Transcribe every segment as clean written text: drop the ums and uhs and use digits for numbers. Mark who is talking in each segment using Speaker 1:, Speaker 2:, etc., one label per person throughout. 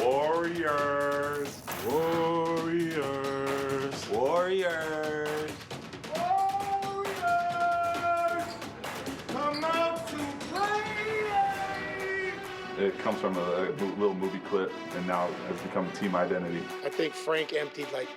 Speaker 1: Warriors. Warriors. Warriors.
Speaker 2: Warriors. Come out to play.
Speaker 1: It comes from a little movie clip, and now has become a team identity.
Speaker 3: I think Frank emptied like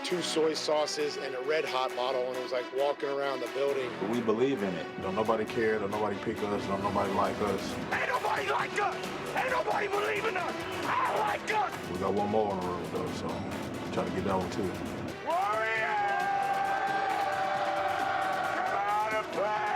Speaker 3: 2 soy sauces and a Red Hot bottle and was like walking around the building.
Speaker 4: But we believe in it. Don't nobody care, don't nobody pick us, don't nobody like us.
Speaker 2: Ain't nobody like us. Ain't nobody believe in us. I like us.
Speaker 4: We got one more on the road though, so try to get that one too.
Speaker 2: Warriors! Come out and play!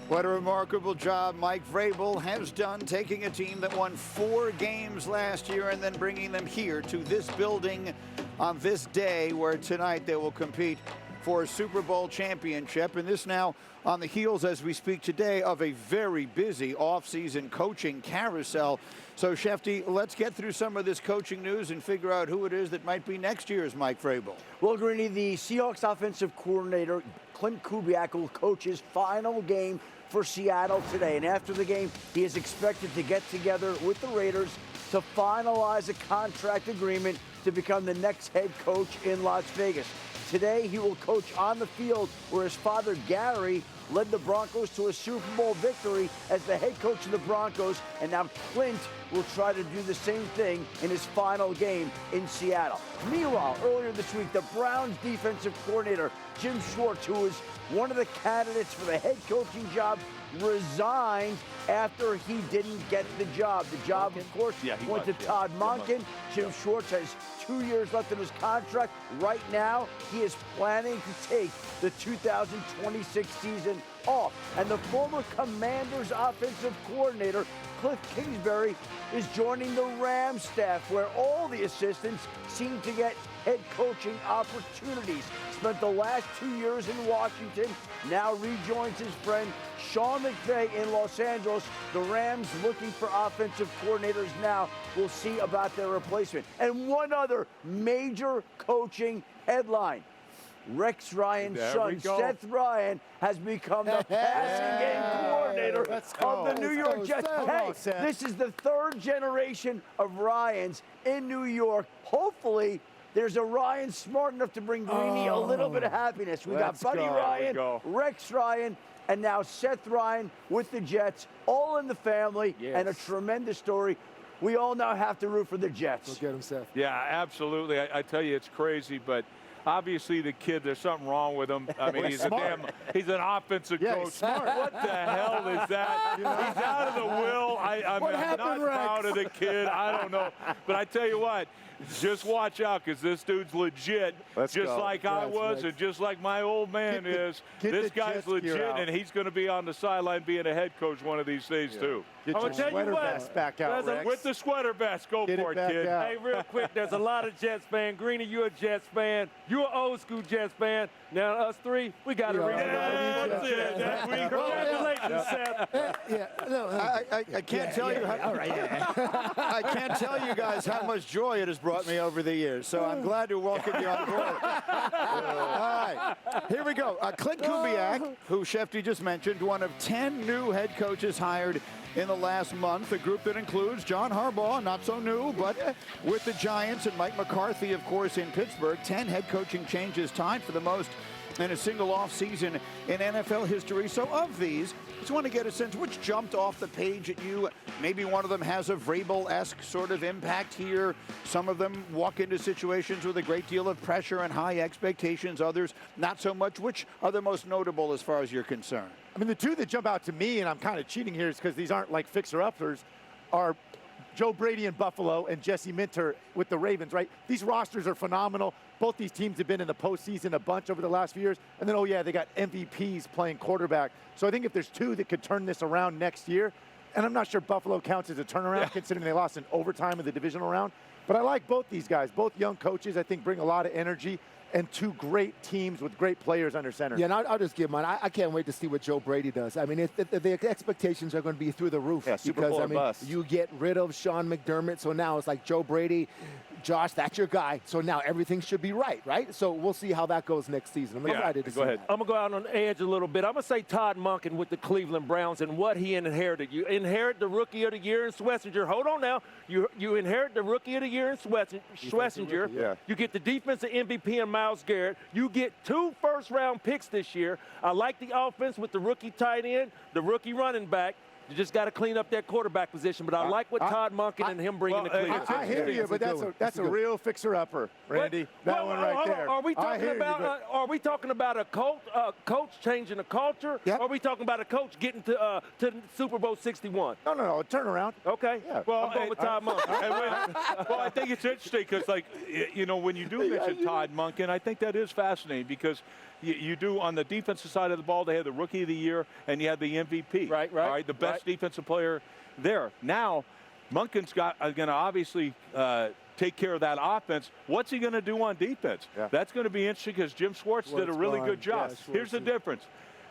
Speaker 5: What a remarkable job Mike Vrabel has done, taking a team that won 4 games last year and then bringing them here to this building on this day, where tonight they will compete for a Super Bowl championship. And this now on the heels, as we speak today, of a very busy offseason coaching carousel. So, Shefty, let's get through some of this coaching news and figure out who it is that might be next year's Mike Vrabel.
Speaker 6: Well, Greeny, the Seahawks offensive coordinator, Clint Kubiak, will coach his final game for Seattle today. And after the game, he is expected to get together with the Raiders to finalize a contract agreement to become the next head coach in Las Vegas. Today, he will coach on the field where his father, Gary, led the Broncos to a Super Bowl victory as the head coach of the Broncos. And now Clint will try to do the same thing in his final game in Seattle. Meanwhile, earlier this week, the Browns defensive coordinator, Jim Schwartz, who was one of the candidates for the head coaching job, resigned after he didn't get the job. The job, of course, went to Todd Monken. Jim Schwartz has 2 years left in his contract. Right now, he is planning to take the 2026 season off. And the former Commanders offensive coordinator, Cliff Kingsbury, is joining the Rams staff, where all the assistants seem to get head coaching opportunities. Spent the last 2 years in Washington, now rejoins his friend Sean McVay in Los Angeles. The Rams looking for offensive coordinators now. We'll see about their replacement. And one other major coaching headline. Rex Ryan's son, Seth Ryan, has become the passing game coordinator of the New York Jets. Hey, this is the 3rd generation of Ryans in New York. Hopefully, there's a Ryan smart enough to bring Greeny a little bit of happiness. We got Buddy Ryan, Rex Ryan, and now Seth Ryan with the Jets, all in the family, and a tremendous story. We all now have to root for the Jets.
Speaker 7: Go get him, Seth.
Speaker 8: Yeah, absolutely. I tell you, it's crazy, but obviously the kid, there's something wrong with him. I mean, he's he's an offensive coach.
Speaker 7: Smart.
Speaker 8: What the hell is that? He's out of the will. I'm not proud of the kid. I don't know. But I tell you what, just watch out, because this dude's legit, like I was, and just like my old man is. This guy's legit, and he's going to be on the sideline being a head coach one of these days, too.
Speaker 7: Get your sweater vest back out, Rex.
Speaker 8: With the sweater vest, go for it, kid.
Speaker 7: Out.
Speaker 9: Hey, real quick, there's a lot of Jets fans. Greeny, you're a Jets fan. You're an old school Jets fan. Now, us three, we got to ring it up. Congratulations, Seth.
Speaker 5: I can't tell you how, I can't tell you guys how much joy it has brought me over the years, so I'm glad to welcome you on board. All right, here we go. Clint Kubiak, who Shefty just mentioned, one of 10 new head coaches hired in the last month, a group that includes John Harbaugh, not so new, but with the Giants, and Mike McCarthy, of course, in Pittsburgh. 10 head coaching changes, tied for the most in a single offseason in NFL history. So of these, just want to get a sense which jumped off the page at you. Maybe one of them has a Vrabel-esque sort of impact here. Some of them walk into situations with a great deal of pressure and high expectations. Others, not so much. Which are the most notable as far as you're concerned?
Speaker 7: I mean, the two that jump out to me, and I'm kind of cheating here, is because these aren't like fixer-uppers, are Joe Brady in Buffalo and Jesse Minter with the Ravens, right? These rosters are phenomenal. Both these teams have been in the postseason a bunch over the last few years. And then, they got MVPs playing quarterback. So I think if there's two that could turn this around next year, and I'm not sure Buffalo counts as a turnaround considering they lost in overtime in the divisional round, but I like both these guys. Both young coaches, I think, bring a lot of energy, and two great teams with great players under center.
Speaker 10: Yeah, and I'll just give mine. I can't wait to see what Joe Brady does. I mean, the expectations are going to be through the roof.
Speaker 11: Yeah, Super Bowl or bust.
Speaker 10: You get rid of Sean McDermott, so now it's like Joe Brady. Josh, that's your guy. So now everything should be right? So we'll see how that goes next season. I'm excited to see that.
Speaker 9: I'm going to go out on the edge a little bit. I'm going to say Todd Monken with the Cleveland Browns and what he inherited. You inherit the Rookie of the Year in Schlesinger. Hold on now. You inherit the Rookie of the Year in Schlesinger.
Speaker 1: Yeah.
Speaker 9: You get the defensive MVP in Myles Garrett. You get 2 first-round picks this year. I like the offense with the rookie tight end, the rookie running back. You just got to clean up that quarterback position. But I like what Todd Monken and him bringing to Cleveland.
Speaker 7: I hear you, but that's a real fixer-upper, Randy. That one right there.
Speaker 9: Are we talking about a coach changing the culture?
Speaker 7: Yep.
Speaker 9: Or are we talking about a coach getting to Super Bowl 61?
Speaker 7: No, turnaround.
Speaker 9: Okay.
Speaker 7: Yeah.
Speaker 9: Well, I'm going with Todd Monken.
Speaker 8: Well, I think it's interesting because, like, you know, when you do mention Todd Monken, I think that is fascinating because you do on the defensive side of the ball, they had the Rookie of the Year and you had the MVP.
Speaker 9: Right.
Speaker 8: All right, the best defensive player there. Now, Monken's going to obviously take care of that offense. What's he going to do on defense? Yeah. That's going to be interesting because Jim Schwartz did a really good job. Yeah, here's the difference.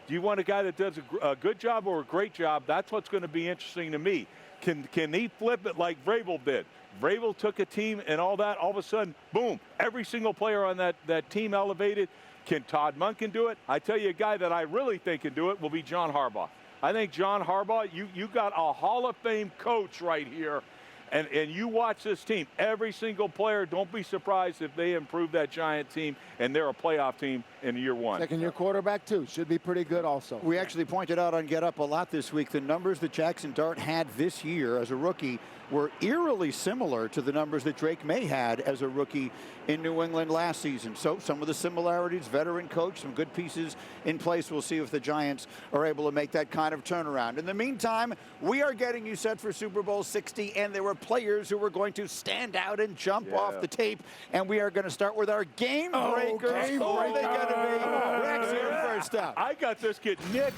Speaker 8: Do you want a guy that does a good job or a great job? That's what's going to be interesting to me. Can he flip it like Vrabel did? Vrabel took a team and all that. All of a sudden, boom, every single player on that team elevated. Can Todd Monken do it? I tell you, a guy that I really think can do it will be John Harbaugh. I think John Harbaugh, you got a Hall of Fame coach right here, and you watch this team. Every single player, don't be surprised if they improve that Giant team, and they're a playoff team in year 1.
Speaker 10: Second-year quarterback, too. Should be pretty good also.
Speaker 5: We actually pointed out on Get Up a lot this week the numbers that Jackson Dart had this year as a rookie were eerily similar to the numbers that Drake May had as a rookie in New England last season. So some of the similarities, veteran coach, some good pieces in place. We'll see if the Giants are able to make that kind of turnaround. In the meantime, we are getting you set for Super Bowl 60, and there were players who were going to stand out and jump off the tape, and we are going to start with our game breakers. Who are they going to be? Rex here first up.
Speaker 8: I got this kid, Nick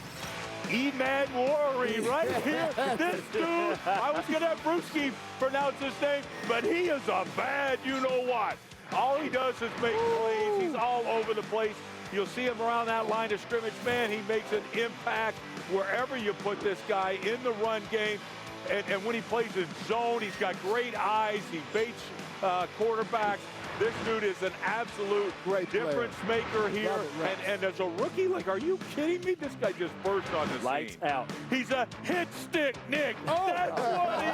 Speaker 8: Emmanwori right here. This dude, I was going to have Brewski pronounce his name, but he is a bad you-know-what. All he does is make plays. He's all over the place. You'll see him around that line of scrimmage. Man, he makes an impact wherever you put this guy in the run game. And when he plays his zone, he's got great eyes. He baits quarterbacks. This dude is an absolute difference maker here. And as a rookie, like, are you kidding me? This guy just burst on the scene.
Speaker 9: Lights out.
Speaker 8: He's a hit stick, Nick. That's what he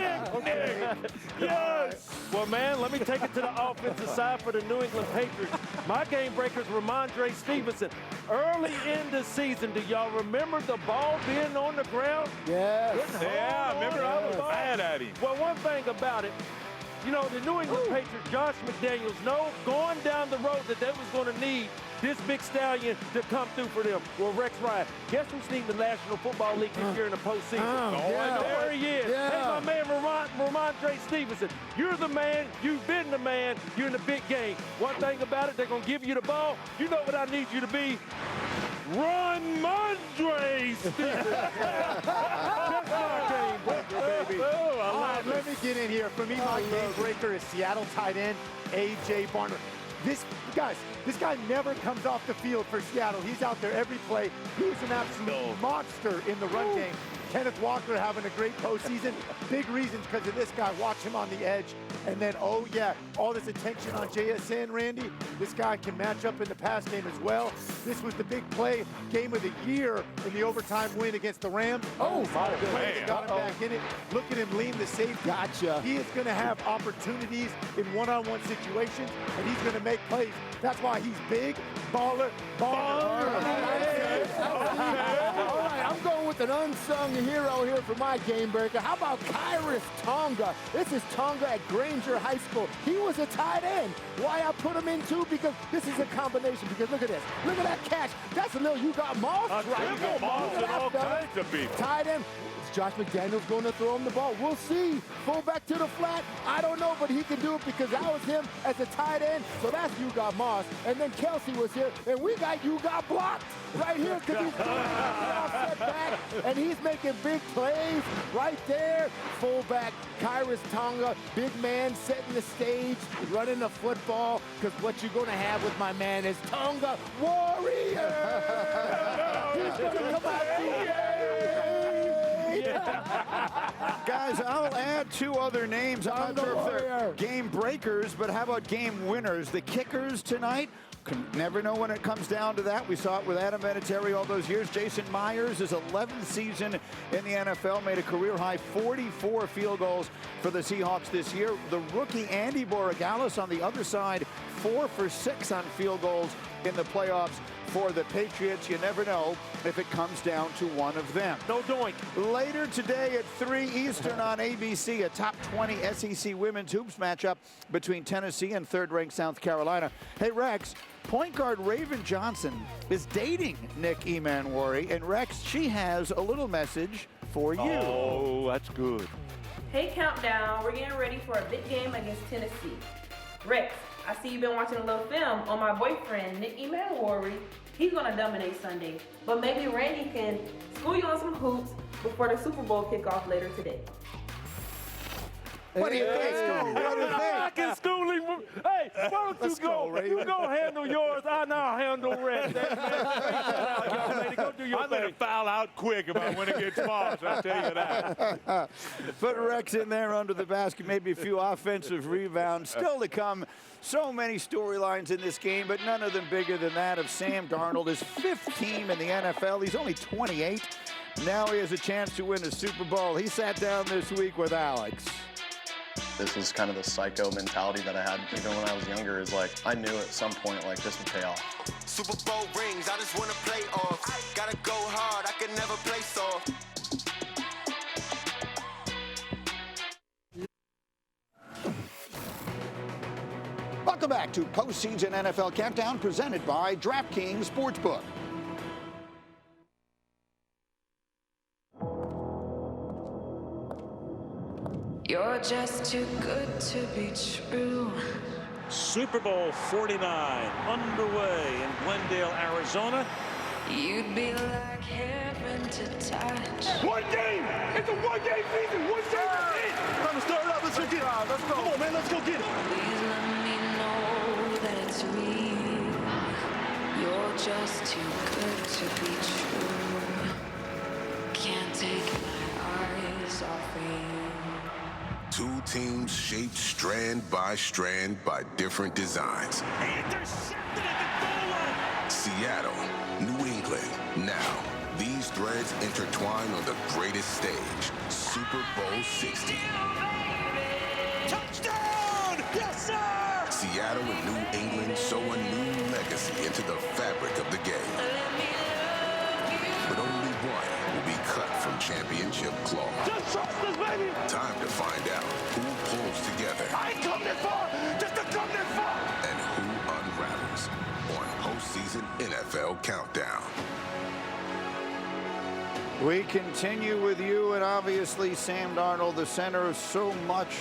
Speaker 8: is. Hit stick, Nick. Yes.
Speaker 9: Well, man, let me take it to the offensive side for the New England Patriots. My game breakers were Ramondre Stevenson. Early in the season, do y'all remember the ball being on the ground?
Speaker 10: Yes.
Speaker 8: Yeah, I remember I was mad at him.
Speaker 9: Well, one thing about it, you know, the New England Patriots, Josh McDaniels, know going down the road that they was going to need this big stallion to come through for them. Well, Rex Ryan, guess who's sneaking the National Football League this year in the postseason? There he is. Hey, my man, Ramondre Stevenson. You're the man. You've been the man. You're in the big game. One thing about it, they're going to give you the ball. You know what I need you to be? Ramondre Stevenson. That's my game breaker, baby.
Speaker 7: All right, let me get in here. For me, my game breaker is Seattle tight end A.J. Barner. This guy never comes off the field for Seattle. He's out there every play. He's an absolute monster in the run game. Kenneth Walker having a great postseason. Big reasons because of this guy. Watch him on the edge. And then, oh yeah, all this attention on JSN, Randy. This guy can match up in the pass game as well. This was the big play, game of the year in the overtime win against the Rams. Oh, my goodness. Got him back in it. Look at him lean the safety.
Speaker 10: Gotcha.
Speaker 7: He is going to have opportunities in one-on-one situations, and he's going to make plays. That's why he's big, baller.
Speaker 10: All right, I'm going with an unsung hero here for my game breaker. How about Kyrus Tonga? This is Tonga at Granger High School. He was a tight end. Why I put him in too? Because this is a combination. Because look at this. Look at that catch. That's a little you got Moss right
Speaker 8: You got Moss and all kinds of people.
Speaker 10: Tight end. Is Josh McDaniels going to throw him the ball? We'll see. Fullback to the flat. I don't know, but he can do it because that was him as a tight end. So that's you got Moss. And then Kelsey was here, and we got you got blocked right here because he's doing offset back, and he's making big plays right there. Fullback Kyrus Tonga, big man setting the stage, running the football, because what you're going to have with my man is Tonga Warrior. He's going to come out.
Speaker 5: Guys, I'll add 2 other names. I'm not sure if they're game breakers, but how about game winners? The kickers tonight. Can never know when it comes down to that. We saw it with Adam Vinatieri all those years. Jason Myers, his 11th season in the NFL, made a career-high 44 field goals for the Seahawks this year. The rookie Andy Borregales on the other side, 4 for 6 on field goals in the playoffs for the Patriots. You never know if it comes down to one of them.
Speaker 9: No doink.
Speaker 5: Later today at 3 Eastern on ABC, a top 20 SEC women's hoops matchup between Tennessee and third-ranked South Carolina. Hey, Rex, point guard Raven Johnson is dating Nick Emanwari, and Rex, she has a little message for you.
Speaker 8: Oh, that's good.
Speaker 11: Hey, Countdown, we're getting ready for a big game against Tennessee. Rex, I see you've been watching a little film on my boyfriend, Nick Emanwari. He's gonna dominate Sunday, but maybe Randy can school you on some hoops before the Super Bowl kickoff later today.
Speaker 5: What do you think? What do you think?
Speaker 9: I can school him. Hey, why don't you go? You go handle yours. I now handle Rex. Go do your
Speaker 8: I'm going to foul out quick if I win against Moss, I'll tell you that.
Speaker 5: Put Rex in there under the basket, maybe a few offensive rebounds. Still to come. So many storylines in this game, but none of them bigger than that of Sam Darnold, his 5th team in the NFL. He's only 28. Now he has a chance to win a Super Bowl. He sat down this week with Alex.
Speaker 12: This was kind of the psycho mentality that I had even when I was younger, is like, I knew at some point, like, this would pay off.
Speaker 13: Super Bowl rings, I just want to play off. Gotta go hard, I can never play soft.
Speaker 5: Welcome back to Postseason NFL Countdown, presented by DraftKings Sportsbook.
Speaker 14: You're just too good to be true.
Speaker 15: Super Bowl 49 underway in Glendale, Arizona.
Speaker 14: You'd be like heaven to touch.
Speaker 2: One game! It's a one-game season! One game is it!
Speaker 15: Time to start it up. Let's go get it. Let's go. Come on, man. Let's go get it.
Speaker 14: Please let me know that it's real. You're just too good to be true. Can't take my eyes off you.
Speaker 16: Two teams shaped strand by different designs.
Speaker 15: Intercepted at the goal line.
Speaker 16: Seattle, New England. Now, these threads intertwine on the greatest stage, Super Bowl 60.
Speaker 15: Touchdown! Yes, sir!
Speaker 16: Seattle and New England sow a new legacy into the fabric of the game. But only one will be cut from championship claw.
Speaker 2: Just trust us, baby!
Speaker 16: Time to find out who pulls together.
Speaker 2: I ain't come this far just to come this far!
Speaker 16: And who unravels on postseason NFL Countdown.
Speaker 5: We continue with you, and obviously Sam Darnold, the center of so much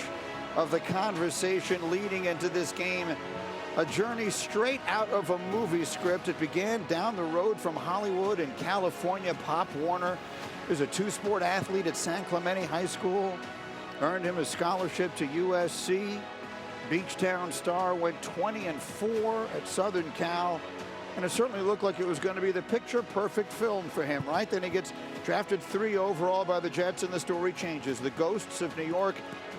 Speaker 5: of the conversation leading into this game. A journey straight out of a movie script. It began down the road from Hollywood in California. Pop Warner is a two-sport athlete at San Clemente High School. Earned him a scholarship to USC. Beachtown star, went 20-4 at Southern Cal. And it certainly looked like it was going to be the picture-perfect film for him, right? Then he gets drafted 3 overall by the Jets, and the story changes. The Ghosts of New York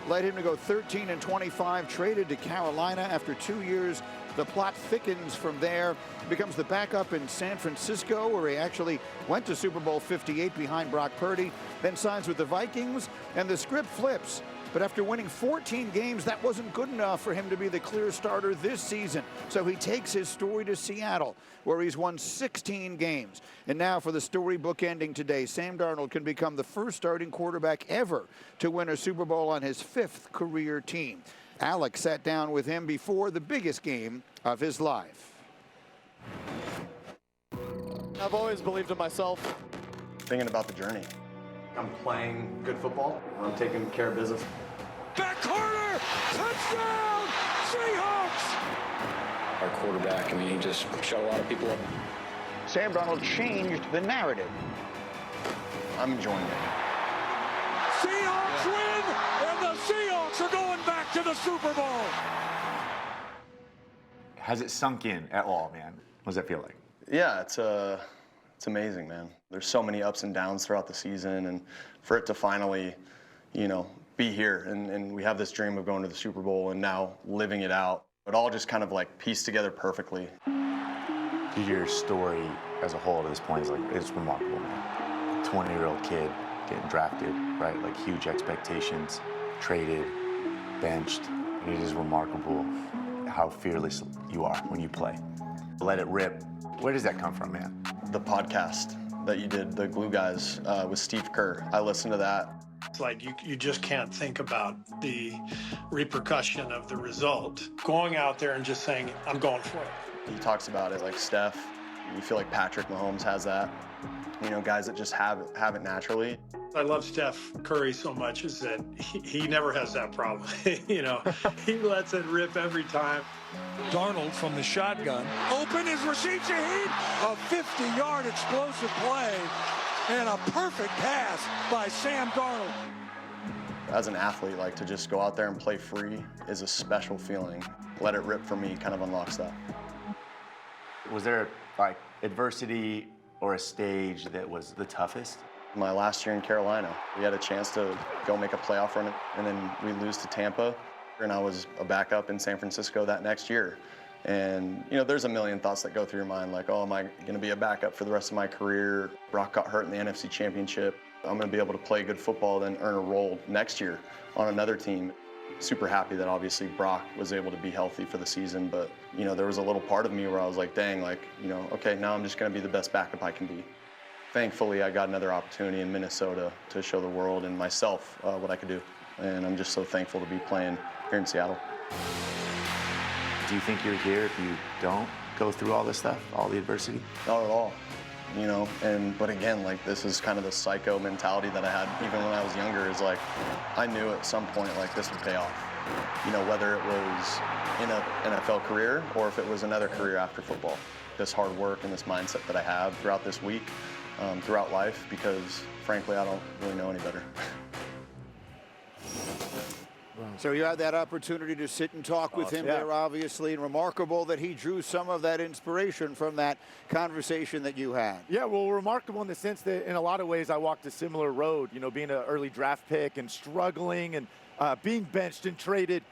Speaker 5: led him to go 13-25, traded to Carolina after 2 years. The plot thickens from there, becomes the backup in San Francisco, where he actually went to Super Bowl 58 behind Brock Purdy, then signs with the Vikings, and the script flips. But after winning 14 games, that wasn't good enough for him to be the clear starter this season. So he takes his story to Seattle, where he's won 16 games. And now for the storybook ending today, Sam Darnold can become the first starting quarterback ever to win a Super Bowl on his 5th career team. Alex sat down with him before the biggest game of his life.
Speaker 17: I've always believed in myself.
Speaker 12: Thinking about the journey.
Speaker 18: I'm playing good football. I'm taking care of business.
Speaker 15: Back corner! Touchdown! Seahawks!
Speaker 18: Our quarterback, I mean, he just shut a lot of people up.
Speaker 5: Sam Darnold changed the narrative.
Speaker 12: I'm enjoying it.
Speaker 15: Seahawks win, and the Seahawks are going back to the Super Bowl.
Speaker 19: Has it sunk in at all, man? What does that feel like?
Speaker 12: Yeah, it's It's amazing, man. There's so many ups and downs throughout the season, and for it to finally, you know, be here, and we have this dream of going to the Super Bowl and now living it out. It all just kind of like pieced together perfectly.
Speaker 19: Your story as a whole at this point is like, it's remarkable, man. 20-year-old kid getting drafted, right? Like huge expectations, traded, benched. And it is remarkable how fearless you are when you play. Let it rip. Where does that come from, man?
Speaker 12: The podcast that you did, the Glue Guys, with Steve Kerr. I listened to that.
Speaker 20: It's like you just can't think about the repercussion of the result. Going out there and just saying, I'm going for it.
Speaker 12: He talks about it like Steph. You feel like Patrick Mahomes has that. You know, guys that just have it naturally.
Speaker 20: I love Steph Curry so much is that he never has that problem. You know, he lets it rip every time.
Speaker 15: Darnold from the shotgun. Open is Rashid Shaheed. A 50-yard explosive play and a perfect pass by Sam Darnold.
Speaker 12: As an athlete, like to just go out there and play free is a special feeling. Let it rip for me kind of unlocks that.
Speaker 19: Was there like adversity or a stage that was the toughest?
Speaker 12: My last year in Carolina, we had a chance to go make a playoff run, and then we lose to Tampa, and I was a backup in San Francisco that next year. And, you know, there's a million thoughts that go through your mind, like, oh, am I going to be a backup for the rest of my career? Brock got hurt in the NFC Championship. I'm going to be able to play good football, then earn a role next year on another team. Super happy that obviously Brock was able to be healthy for the season, but, you know, there was a little part of me where I was like, dang, like, you know, okay, now I'm just going to be the best backup I can be. Thankfully, I got another opportunity in Minnesota to show the world and myself what I could do. And I'm just so thankful to be playing here in Seattle.
Speaker 19: Do you think you're here if you don't go through all this stuff, all the adversity?
Speaker 12: Not at all, you know, but again, like this is kind of the psycho mentality that I had even when I was younger, is like, I knew at some point like this would pay off. You know, whether it was in an NFL career or if it was another career after football. This hard work and this mindset that I have throughout this week, throughout life, because frankly, I don't really know any better.
Speaker 5: So you had that opportunity to sit and talk with him there, obviously, and remarkable that he drew some of that inspiration from that conversation that you had.
Speaker 7: Yeah, well, remarkable in the sense that in a lot of ways I walked a similar road, you know, being an early draft pick and struggling and being benched and traded,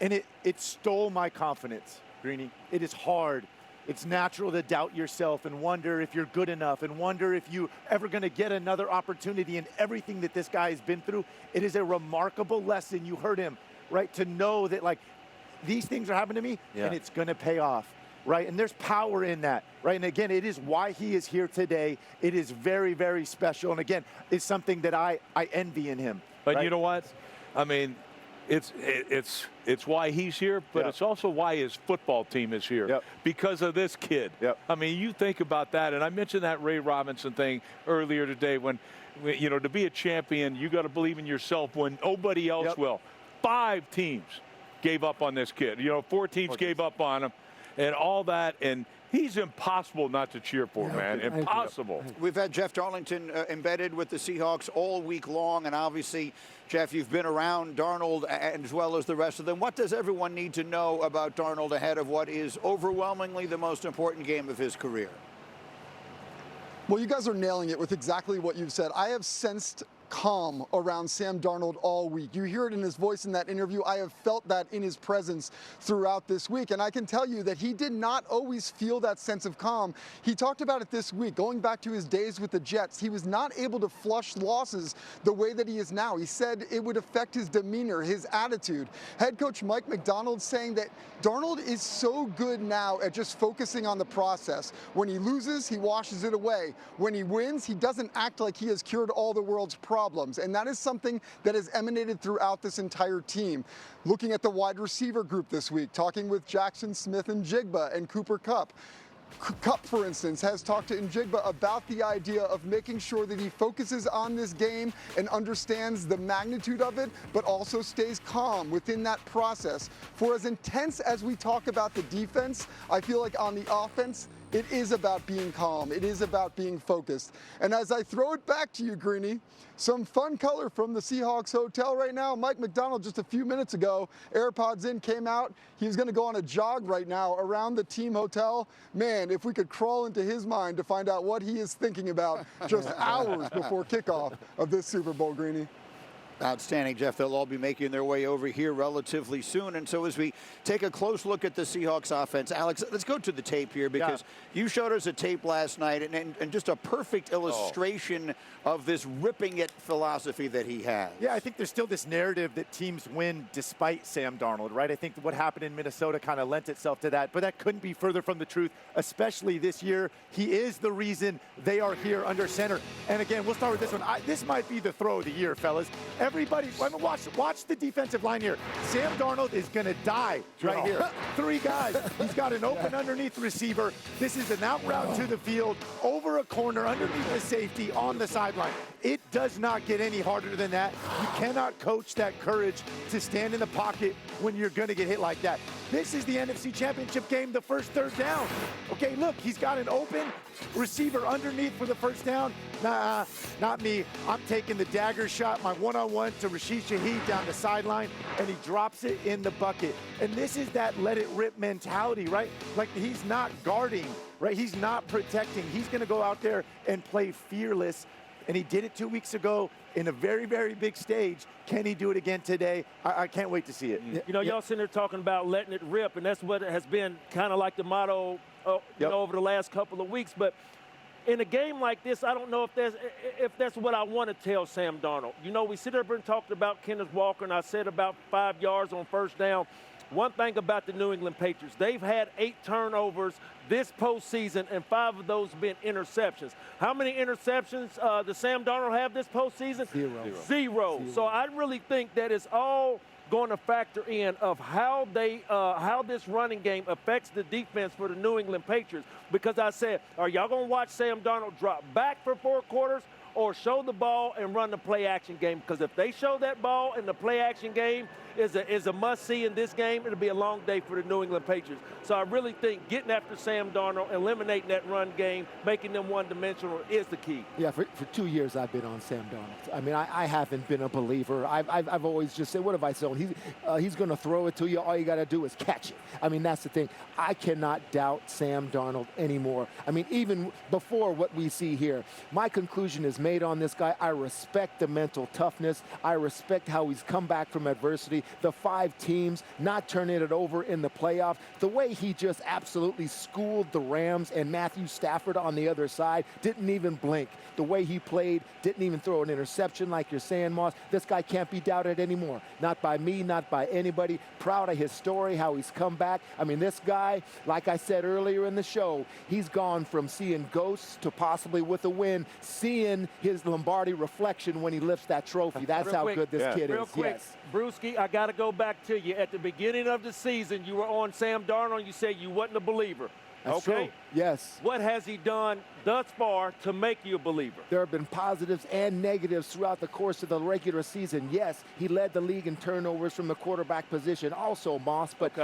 Speaker 7: and it stole my confidence, Greeny. It is hard. It's natural to doubt yourself and wonder if you're good enough and wonder if you're ever going to get another opportunity, and everything that this guy has been through. It is a remarkable lesson. You heard him, right? To know that, like, these things are happening to me and it's going to pay off, right? And there's power in that, right? And again, it is why he is here today. It is very, very special. And again, it's something that I envy in him.
Speaker 8: But
Speaker 7: right?
Speaker 8: you know what? I mean, it's why he's here, but it's also why his football team is here, because of this kid. I mean, you think about that, and I mentioned that Ray Robinson thing earlier today when, you know, to be a champion, you got to believe in yourself when nobody else will. 5 teams gave up on this kid. You know, 4 teams gave up on him and all that, and he's impossible not to cheer for, man. Impossible.
Speaker 5: We've had Jeff Darlington embedded with the Seahawks all week long, and obviously, Jeff, you've been around Darnold as well as the rest of them. What does everyone need to know about Darnold ahead of what is overwhelmingly the most important game of his career?
Speaker 21: Well, you guys are nailing it with exactly what you've said. I have sensed calm around Sam Darnold all week. You hear it in his voice in that interview. I have felt that in his presence throughout this week. And I can tell you that he did not always feel that sense of calm. He talked about it this week, going back to his days with the Jets. He was not able to flush losses the way that he is now. He said it would affect his demeanor, his attitude. Head coach Mike McDonald saying that Darnold is so good now at just focusing on the process. When he loses, he washes it away. When he wins, he doesn't act like he has cured all the world's problems. And that is something that has emanated throughout this entire team. Looking at the wide receiver group this week, talking with Jackson Smith and Jigba and Cooper Kupp. Kupp, for instance, has talked to Njigba about the idea of making sure that he focuses on this game and understands the magnitude of it, but also stays calm within that process. For as intense as we talk about the defense, I feel like on the offense, It is about being calm. It is about being focused. And as I throw it back to you, Greeny, some fun color from the Seahawks hotel right now. Mike McDonald just a few minutes ago, AirPods in, came out. He was going to go on a jog right now around the team hotel. Man, if we could crawl into his mind to find out what he is thinking about just hours before kickoff of this Super Bowl, Greeny.
Speaker 5: Outstanding, Jeff. They'll all be making their way over here relatively soon. And so as we take a close look at the Seahawks offense, Alex, let's go to the tape here because you showed us a tape last night and just a perfect illustration of this ripping it philosophy that he has.
Speaker 7: Yeah, I think there's still this narrative that teams win despite Sam Darnold, right? I think what happened in Minnesota kind of lent itself to that, but that couldn't be further from the truth, especially this year. He is the reason they are here under center. And again, we'll start with this one. This might be the throw of the year, fellas. Everybody, watch the defensive line here. Sam Darnold is going to die right here. 3 guys. He's got an open underneath receiver. This is an out route to the field, over a corner, underneath the safety, on the sideline. It does not get any harder than that. You cannot coach that courage to stand in the pocket when you're going to get hit like that. This is the NFC Championship game, the first third down. Okay, look, he's got an open receiver underneath for the first down. Nah, not me. I'm taking the dagger shot, my one-on-one to Rashid Shaheed down the sideline, and he drops it in the bucket. And this is that let-it-rip mentality, right? Like, he's not guarding, right? He's not protecting. He's going to go out there and play fearless. And he did it 2 weeks ago in a very, very big stage. Can he do it again today? I can't wait to see it.
Speaker 9: You know, y'all sitting there talking about letting it rip, and that's what has been kind of like the motto you know, over the last couple of weeks. But in a game like this, I don't know if that's what I want to tell Sam Darnold. You know, we sit up and talked about Kenneth Walker, and I said about 5 yards on first down. One thing about the New England Patriots, they've had 8 turnovers this postseason, and 5 of those have been interceptions. How many interceptions does Sam Darnold have this postseason? Zero. So I really think that it's all going to factor in of how this running game affects the defense for the New England Patriots. Because I said, are y'all going to watch Sam Darnold drop back for 4 quarters or show the ball and run the play-action game? Because if they show that ball in the play-action game is a must-see in this game, it'll be a long day for the New England Patriots. So I really think getting after Sam Darnold, eliminating that run game, making them one-dimensional is the key.
Speaker 10: Yeah, for 2 years I've been on Sam Darnold. I mean, I haven't been a believer. I've always just said, what have I said? He's going to throw it to you. All you got to do is catch it. I mean, that's the thing. I cannot doubt Sam Darnold anymore. I mean, even before what we see here, my conclusion is made on this guy. I respect the mental toughness. I respect how he's come back from adversity. The 5 teams not turning it over in the playoffs. The way he just absolutely schooled the Rams and Matthew Stafford on the other side, didn't even blink. The way he played, didn't even throw an interception like you're saying, Moss. This guy can't be doubted anymore. Not by me, not by anybody. Proud of his story, how he's come back. I mean, this guy, like I said earlier in the show, he's gone from seeing ghosts to possibly with a win, seeing his Lombardi reflection when he lifts that trophy. That's how good this kid is.
Speaker 9: Real quick, Brewski, I got to go back to you. At the beginning of the season, you were on Sam Darnold. You said you wasn't a believer.
Speaker 10: That's
Speaker 9: okay.
Speaker 10: True. Yes.
Speaker 9: What has he done thus far to make you a believer?
Speaker 10: There have been positives and negatives throughout the course of the regular season. Yes, he led the league in turnovers from the quarterback position also, Moss. But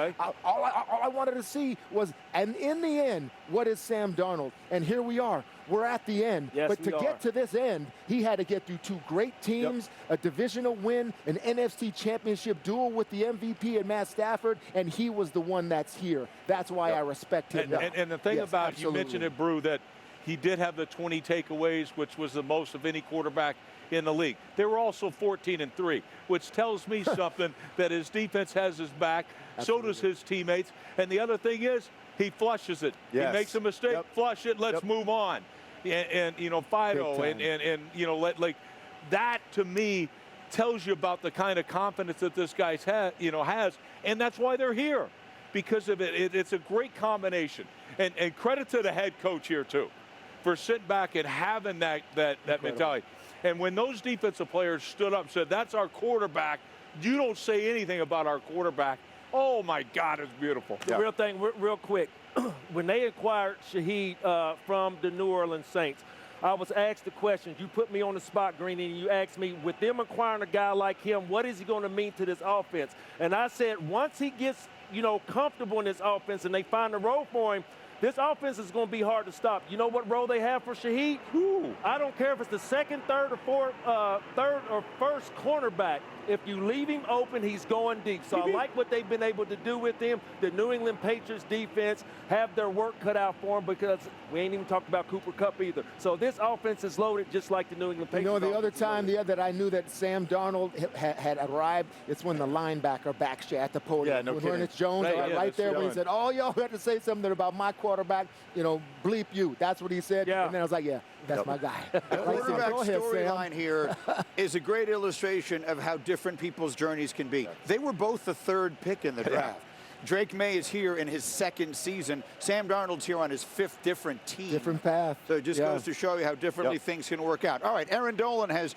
Speaker 10: all I wanted to see was, and in the end, what is Sam Darnold? And here we are. We're at the end.
Speaker 9: Yes,
Speaker 10: but to get to this end, he had to get through 2 great teams, a divisional win, an NFC championship duel with the MVP and Matt Stafford, and he was the one that's here. That's why I respect him.
Speaker 8: And the thing about,
Speaker 10: absolutely.
Speaker 8: You mentioned it, Brew, that he did have the 20 takeaways, which was the most of any quarterback in the league. They were also 14-3, which tells me something that his defense has his back. So does his teammates. And the other thing is, he flushes it. He makes a mistake, flush it, let's move on. And you know, Fido, and you know, like that to me tells you about the kind of confidence that this guy has, and that's why they're here, because of it. It's a great combination, and credit to the head coach here too, for sitting back and having that mentality. And when those defensive players stood up and said, "That's our quarterback," you don't say anything about our quarterback. Oh my God, it's beautiful.
Speaker 9: The real thing, real quick. When they acquired Shaheed from the New Orleans Saints, I was asked the question. You put me on the spot, Greeny, and you asked me, with them acquiring a guy like him, what is he going to mean to this offense? And I said, once he gets, comfortable in this offense and they find a role for him, This offense is going to be hard to stop. You know what role they have for Shaheed? I don't care if it's the second, third, or first cornerback. If you leave him open, he's going deep. So I like what they've been able to do with him. The New England Patriots defense have their work cut out for them because we ain't even talked about Cooper Kupp either. So this offense is loaded just like the New England Patriots.
Speaker 10: You know, the other time that I knew that Sam Darnold had arrived, it's when the linebacker backed you at the podium.
Speaker 7: Yeah, no
Speaker 10: when
Speaker 7: kidding.
Speaker 10: Ernest Jones, right there, when he said, "Oh, y'all had to say something about my quarterback, you know, bleep you." That's what he said. Yeah. And then I was like, yeah, that's my guy.
Speaker 5: The quarterback storyline here is a great illustration of how different people's journeys can be. They were both the third pick in the draft. Drake May is here in his second season. Sam Darnold's here on his fifth different team.
Speaker 10: Different path.
Speaker 5: So it just goes to show you how differently things can work out. All right, Erin Dolan has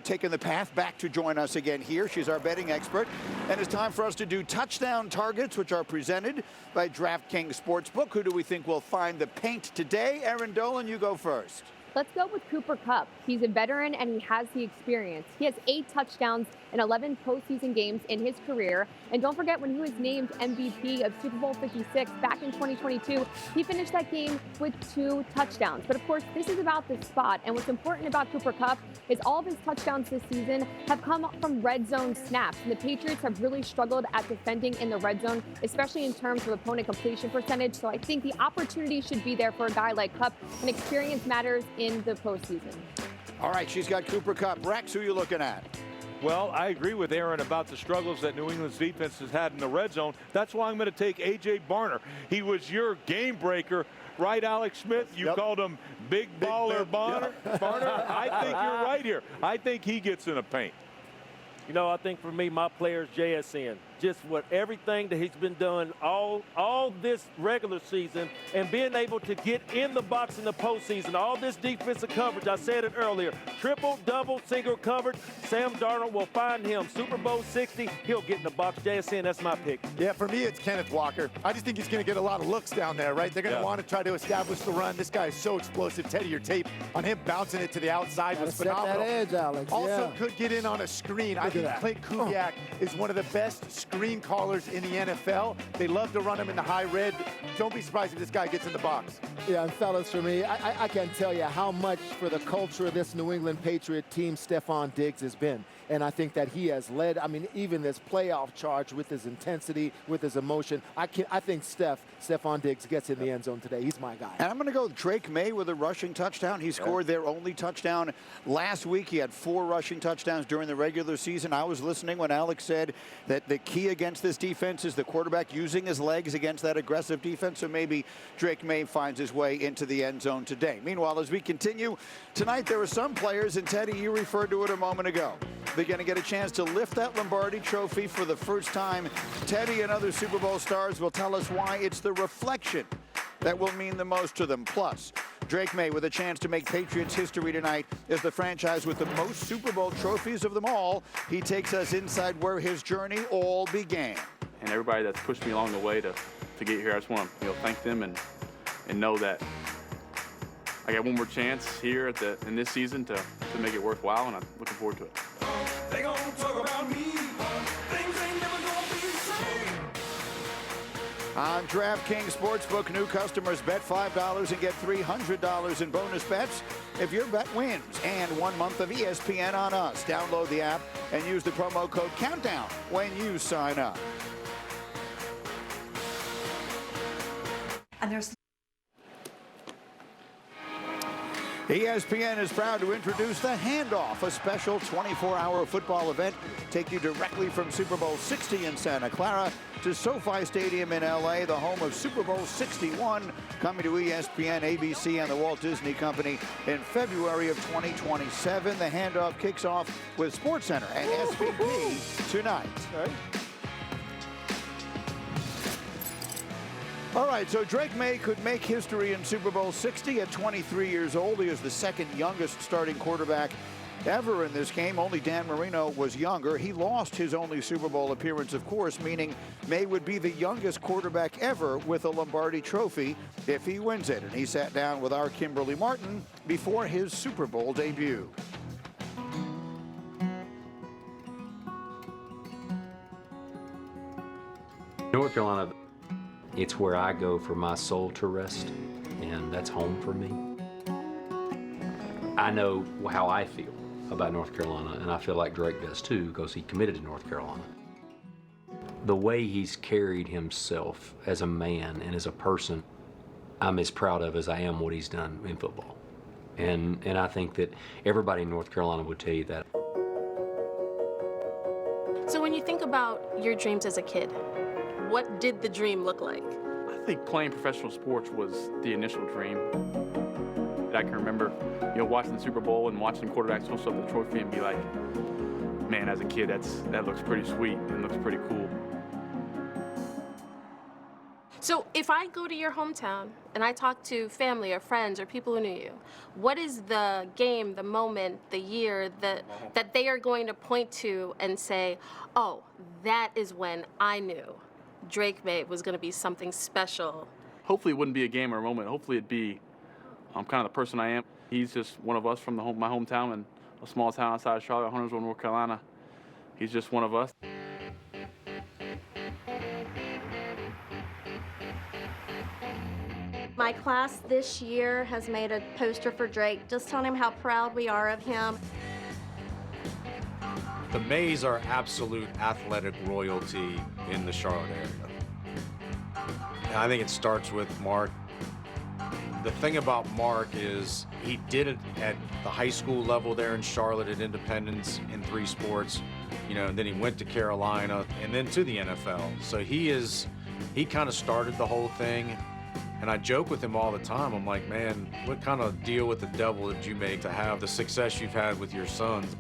Speaker 5: taken the path back to join us again here. She's our betting expert. And it's time for us to do touchdown targets, which are presented by DraftKings Sportsbook. Who do we think will find the paint today? Erin Dolan, you go first.
Speaker 3: Let's go with Cooper Kupp. He's a veteran and he has the experience. He has 8 touchdowns in 11 postseason games in his career. And don't forget, when he was named MVP of Super Bowl 56 back in 2022, he finished that game with 2 touchdowns. But of course, this is about the spot. And what's important about Cooper Kupp is all of his touchdowns this season have come from red zone snaps. And the Patriots have really struggled at defending in the red zone, especially in terms of opponent completion percentage. So I think the opportunity should be there for a guy like Kupp, and experience matters in the postseason.
Speaker 5: All right, she's got Cooper Kupp. Rex, who are you looking at?
Speaker 8: Well, I agree with Aaron about the struggles that New England's defense has had in the red zone. That's why I'm going to take A.J. Barner. He was your game breaker, right, Alex Smith? You called him Big Baller Barner. Barner. I think you're right here. I think he gets in the paint.
Speaker 9: You know, I think for me, my player's JSN. Just what everything that he's been doing all this regular season and being able to get in the box in the postseason, all this defensive coverage, I said it earlier, triple, double, single coverage, Sam Darnold will find him. Super Bowl 60, he'll get in the box. JSN, that's my pick.
Speaker 7: Yeah, for me, it's Kenneth Walker. I just think he's going to get a lot of looks down there, right? They're going to want to try to establish the run. This guy is so explosive. Teddy, your tape on him bouncing it to the outside was phenomenal.
Speaker 10: Set that edge, Alex.
Speaker 7: Also could get in on a screen. I think Clint Kubiak is one of the best screen callers in the NFL. They love to run him in the high red. Don't be surprised if this guy gets in the box.
Speaker 10: Yeah, and fellas, for me, I can't tell you how much for the culture of this New England Patriot team Stephon Diggs has been. And I think that he has led, I mean, even this playoff charge with his intensity, with his emotion. I think Stephon Diggs gets in the end zone today. He's my guy.
Speaker 5: And I'm going to go with Drake May with a rushing touchdown. He scored their only touchdown last week. He had 4 rushing touchdowns during the regular season. I was listening when Alex said that the key against this defense is the quarterback using his legs against that aggressive defense. So maybe Drake May finds his way into the end zone today. Meanwhile, as we continue, tonight there are some players, and Teddy, you referred to it a moment ago. They're going to get a chance to lift that Lombardi trophy for the first time. Teddy and other Super Bowl stars will tell us why it's the reflection that will mean the most to them. Plus, Drake May with a chance to make Patriots history tonight is the franchise with the most Super Bowl trophies of them all. He takes us inside where his journey all began.
Speaker 22: And everybody that's pushed me along the way to get here, I just want to thank them and know that I got one more chance here in this season to make it worthwhile, and I'm looking forward to it.
Speaker 2: They gon' talk about me. Things ain't never gonna be the same.
Speaker 5: On DraftKings Sportsbook, new customers bet $5 and get $300 in bonus bets if your bet wins. And 1 month of ESPN on us. Download the app and use the promo code COUNTDOWN when you sign up.
Speaker 23: And there's
Speaker 5: ESPN is proud to introduce The Handoff, a special 24-hour football event. Take you directly from Super Bowl 60 in Santa Clara to SoFi Stadium in L.A., the home of Super Bowl 61, coming to ESPN, ABC, and the Walt Disney Company in February of 2027. The Handoff kicks off with SportsCenter and SVP tonight. All right, so Drake May could make history in Super Bowl 60 at 23 years old. He is the second youngest starting quarterback ever in this game. Only Dan Marino was younger. He lost his only Super Bowl appearance, of course, meaning May would be the youngest quarterback ever with a Lombardi trophy if he wins it. And he sat down with our Kimberly Martin before his Super Bowl debut.
Speaker 24: North Carolina,
Speaker 4: It's where I go for my soul to rest, and that's home for me. I know how I feel about North Carolina, and I feel like Drake does too, because he committed to North Carolina. The way he's carried himself as a man and as a person, I'm as proud of as I am what he's done in football. And I think that everybody in North Carolina would tell you that.
Speaker 6: So when you think about your dreams as a kid, what did the dream look like?
Speaker 22: I think playing professional sports was the initial dream. I can remember, watching the Super Bowl and watching quarterbacks hold up the trophy and be like, man, as a kid, that looks pretty sweet and looks pretty cool.
Speaker 6: So if I go to your hometown and I talk to family or friends or people who knew you, what is the game, the moment, the year that they are going to point to and say, oh, that is when I knew Drake Maye was going to be something special?
Speaker 22: Hopefully it wouldn't be a game or a moment. Hopefully it'd be kind of the person I am. He's just one of us from my hometown and a small town outside of Charlotte, Huntersville, North Carolina. He's just one of us.
Speaker 23: My class this year has made a poster for Drake, just telling him how proud we are of him.
Speaker 24: The Mays are absolute athletic royalty in the Charlotte area. And I think it starts with Mark. The thing about Mark is he did it at the high school level there in Charlotte at Independence in 3 sports, and then he went to Carolina and then to the NFL. So he kind of started the whole thing. And I joke with him all the time. I'm like, man, what kind of deal with the devil did you make to have the success you've had with your sons?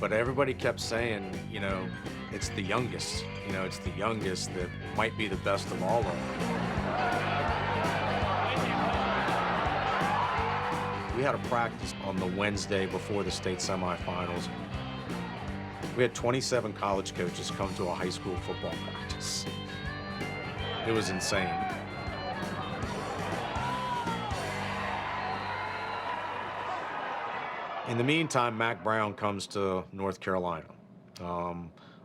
Speaker 24: But everybody kept saying, it's the youngest. It's the youngest that might be the best of all of them. We had a practice on the Wednesday before the state semifinals. We had 27 college coaches come to a high school football practice. It was insane. In the meantime, Mack Brown comes to North Carolina.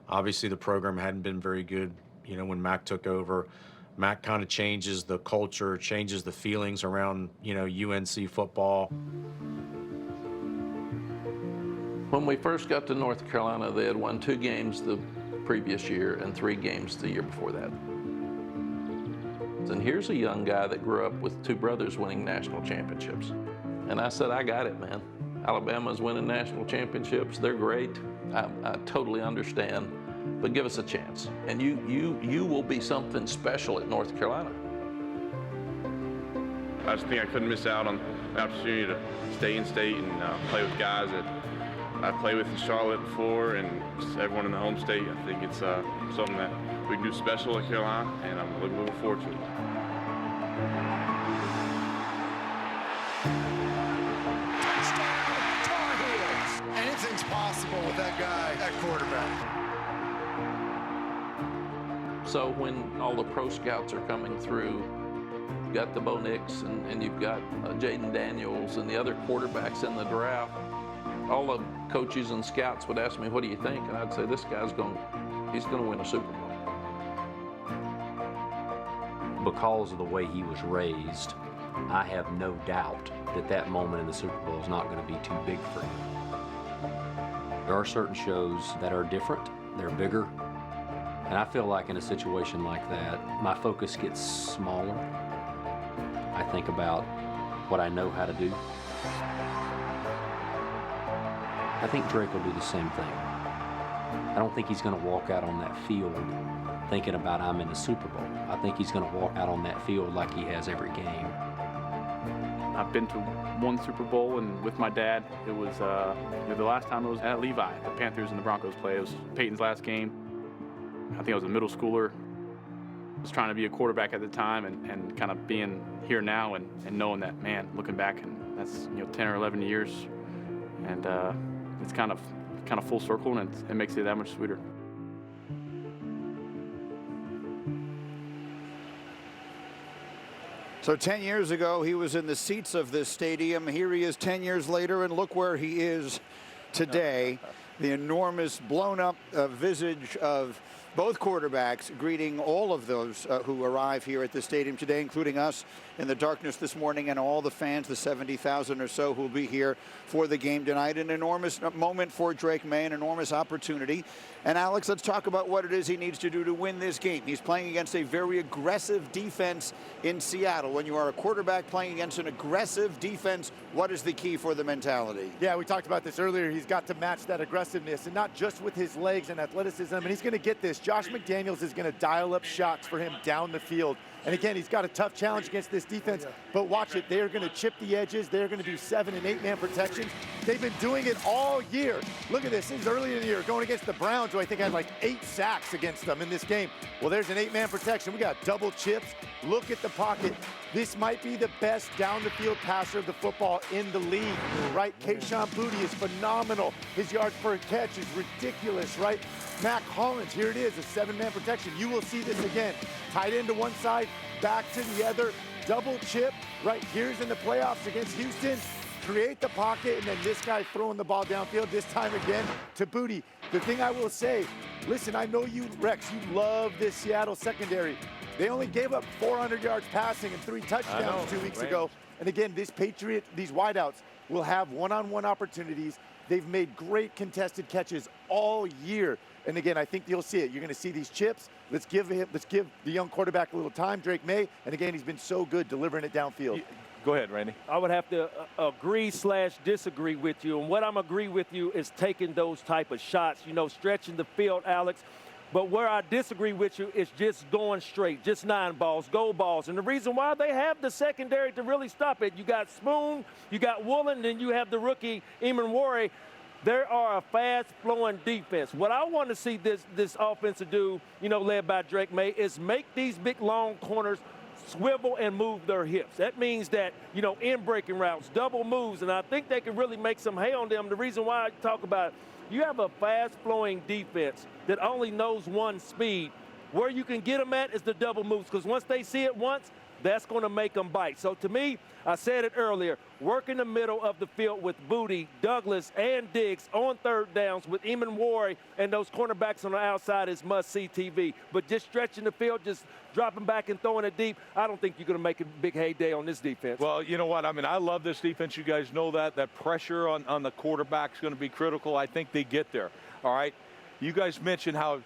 Speaker 24: Obviously, the program hadn't been very good, when Mack took over. Mack kind of changes the culture, changes the feelings around, UNC football.
Speaker 25: When we first got to North Carolina, they had won 2 games the previous year and 3 games the year before that. And here's a young guy that grew up with 2 brothers winning national championships. And I said, I got it, man. Alabama's winning national championships. They're great. I totally understand, but give us a chance. And you will be something special at North Carolina.
Speaker 22: I just think I couldn't miss out on the opportunity to stay in state and play with guys that I played with in Charlotte before and just everyone in the home state. I think it's something that we can do special at Carolina, and I'm looking forward to it.
Speaker 5: Anything's possible with that guy at quarterback.
Speaker 25: So when all the pro scouts are coming through, you've got the Bo Nix and you've got Jaden Daniels and the other quarterbacks in the draft, all the coaches and scouts would ask me, what do you think? And I'd say, this guy's he's going to win a Super Bowl.
Speaker 4: Because of the way he was raised, I have no doubt that moment in the Super Bowl is not going to be too big for him. There are certain shows that are different, they're bigger, and I feel like in a situation like that, my focus gets smaller. I think about what I know how to do. I think Drake will do the same thing. I don't think he's going to walk out on that field thinking about I'm in the Super Bowl. I think he's going to walk out on that field like he has every game.
Speaker 22: I've been to 1 Super Bowl, and with my dad, it was the last time it was at Levi. The Panthers and the Broncos play. It was Peyton's last game. I think I was a middle schooler. I was trying to be a quarterback at the time, and kind of being here now and knowing that, man, looking back, and that's 10 or 11 years, and it's kind of full circle, and it makes it that much sweeter.
Speaker 5: So 10 years ago, he was in the seats of this stadium. Here he is 10 years later, and look where he is today. The enormous, blown-up visage of both quarterbacks greeting all of those who arrive here at the stadium today, including us in the darkness this morning, and all the fans, the 70,000 or so who will be here for the game tonight. An enormous moment for Drake May, an enormous opportunity. And Alex, let's talk about what it is he needs to do to win this game. He's playing against a very aggressive defense in Seattle. When you are a quarterback playing against an aggressive defense, what is the key for the mentality?
Speaker 7: Yeah, we talked about this earlier. He's got to match that aggressiveness, and not just with his legs and athleticism. And he's going to get this. Josh McDaniels is going to dial up shots for him down the field. And again, he's got a tough challenge against this defense, but watch it. They're going to chip the edges. They're going to do 7- and 8-man protections. They've been doing it all year. Look at this. This is early in the year, going against the Browns, who I think had like 8 sacks against them in this game. Well, there's an 8-man protection. We got double chips. Look at the pocket. This might be the best down-the-field passer of the football in the league, right? Kayshon Boutte is phenomenal. His yards per catch is ridiculous, right? Mac Hollins, here it is, a 7-man protection. You will see this again. Tight end to one side, back to the other, double chip, right? Here's in the playoffs against Houston. Create the pocket, and then this guy throwing the ball downfield, this time again to Boutte. The thing I will say, listen, I know you, Rex, you love this Seattle secondary. They only gave up 400 yards passing and 3 touchdowns 2 weeks ago. And again, these wideouts will have one-on-one opportunities. They've made great contested catches all year. And again, I think you'll see it. You're going to see these chips. Let's give the young quarterback a little time, Drake May. And again, he's been so good delivering it downfield.
Speaker 8: Go ahead, Randy.
Speaker 9: I would have to agree/disagree with you. And what I'm agree with you is taking those type of shots, stretching the field, Alex. But where I disagree with you is just going straight, just 9 balls, go balls. And the reason why they have the secondary to really stop it, you got Spoon, you got Woolen, then you have the rookie Eamon Warren. They are a fast-flowing defense. What I want to see this offense to do, led by Drake May, is make these big, long corners swivel and move their hips. That means that, in breaking routes, double moves, and I think they can really make some hay on them. The reason why I talk about it, you have a fast-flowing defense that only knows one speed. Where you can get them at is the double moves, because once they see it once, that's going to make them bite. So to me, I said it earlier, work in the middle of the field with Boutte, Douglas, and Diggs on 3rd downs with Eamon Warren and those cornerbacks on the outside is must-see TV. But just stretching the field, just dropping back and throwing it deep, I don't think you're going to make a big heyday on this defense.
Speaker 8: Well, you know what? I mean, I love this defense. You guys know that. That pressure on the quarterback is going to be critical. I think they get there. All right? You guys mentioned how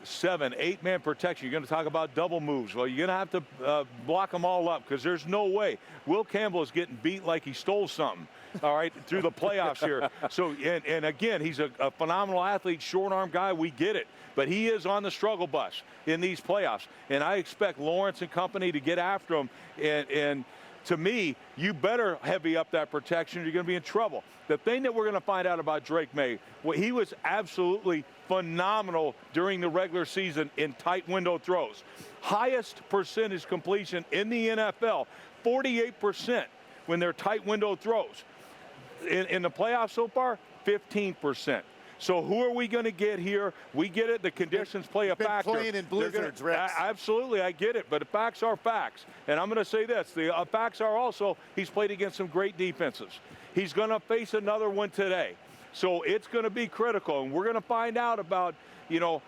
Speaker 8: 7, 8-man protection. You're going to talk about double moves. Well, you're going to have to block them all up because there's no way. Will Campbell is getting beat like he stole something, all right, through the playoffs here. So, and again, he's a phenomenal athlete, short-arm guy. We get it. But he is on the struggle bus in these playoffs. And I expect Lawrence and company to get after him. And to me, you better heavy up that protection or you're going to be in trouble. The thing that we're going to find out about Drake May, well, he was absolutely phenomenal during the regular season in tight window throws. Highest percentage completion in the NFL, 48% when they're tight window throws. In the playoffs so far, 15%. So who are we going to get here? We get it. The conditions play a factor.
Speaker 7: Playing in blizzards, Rex.
Speaker 8: Absolutely, I get it. But the facts are facts. And I'm going to say this. The facts are also he's played against some great defenses. He's going to face another one today. So it's going to be critical. And we're going to find out about,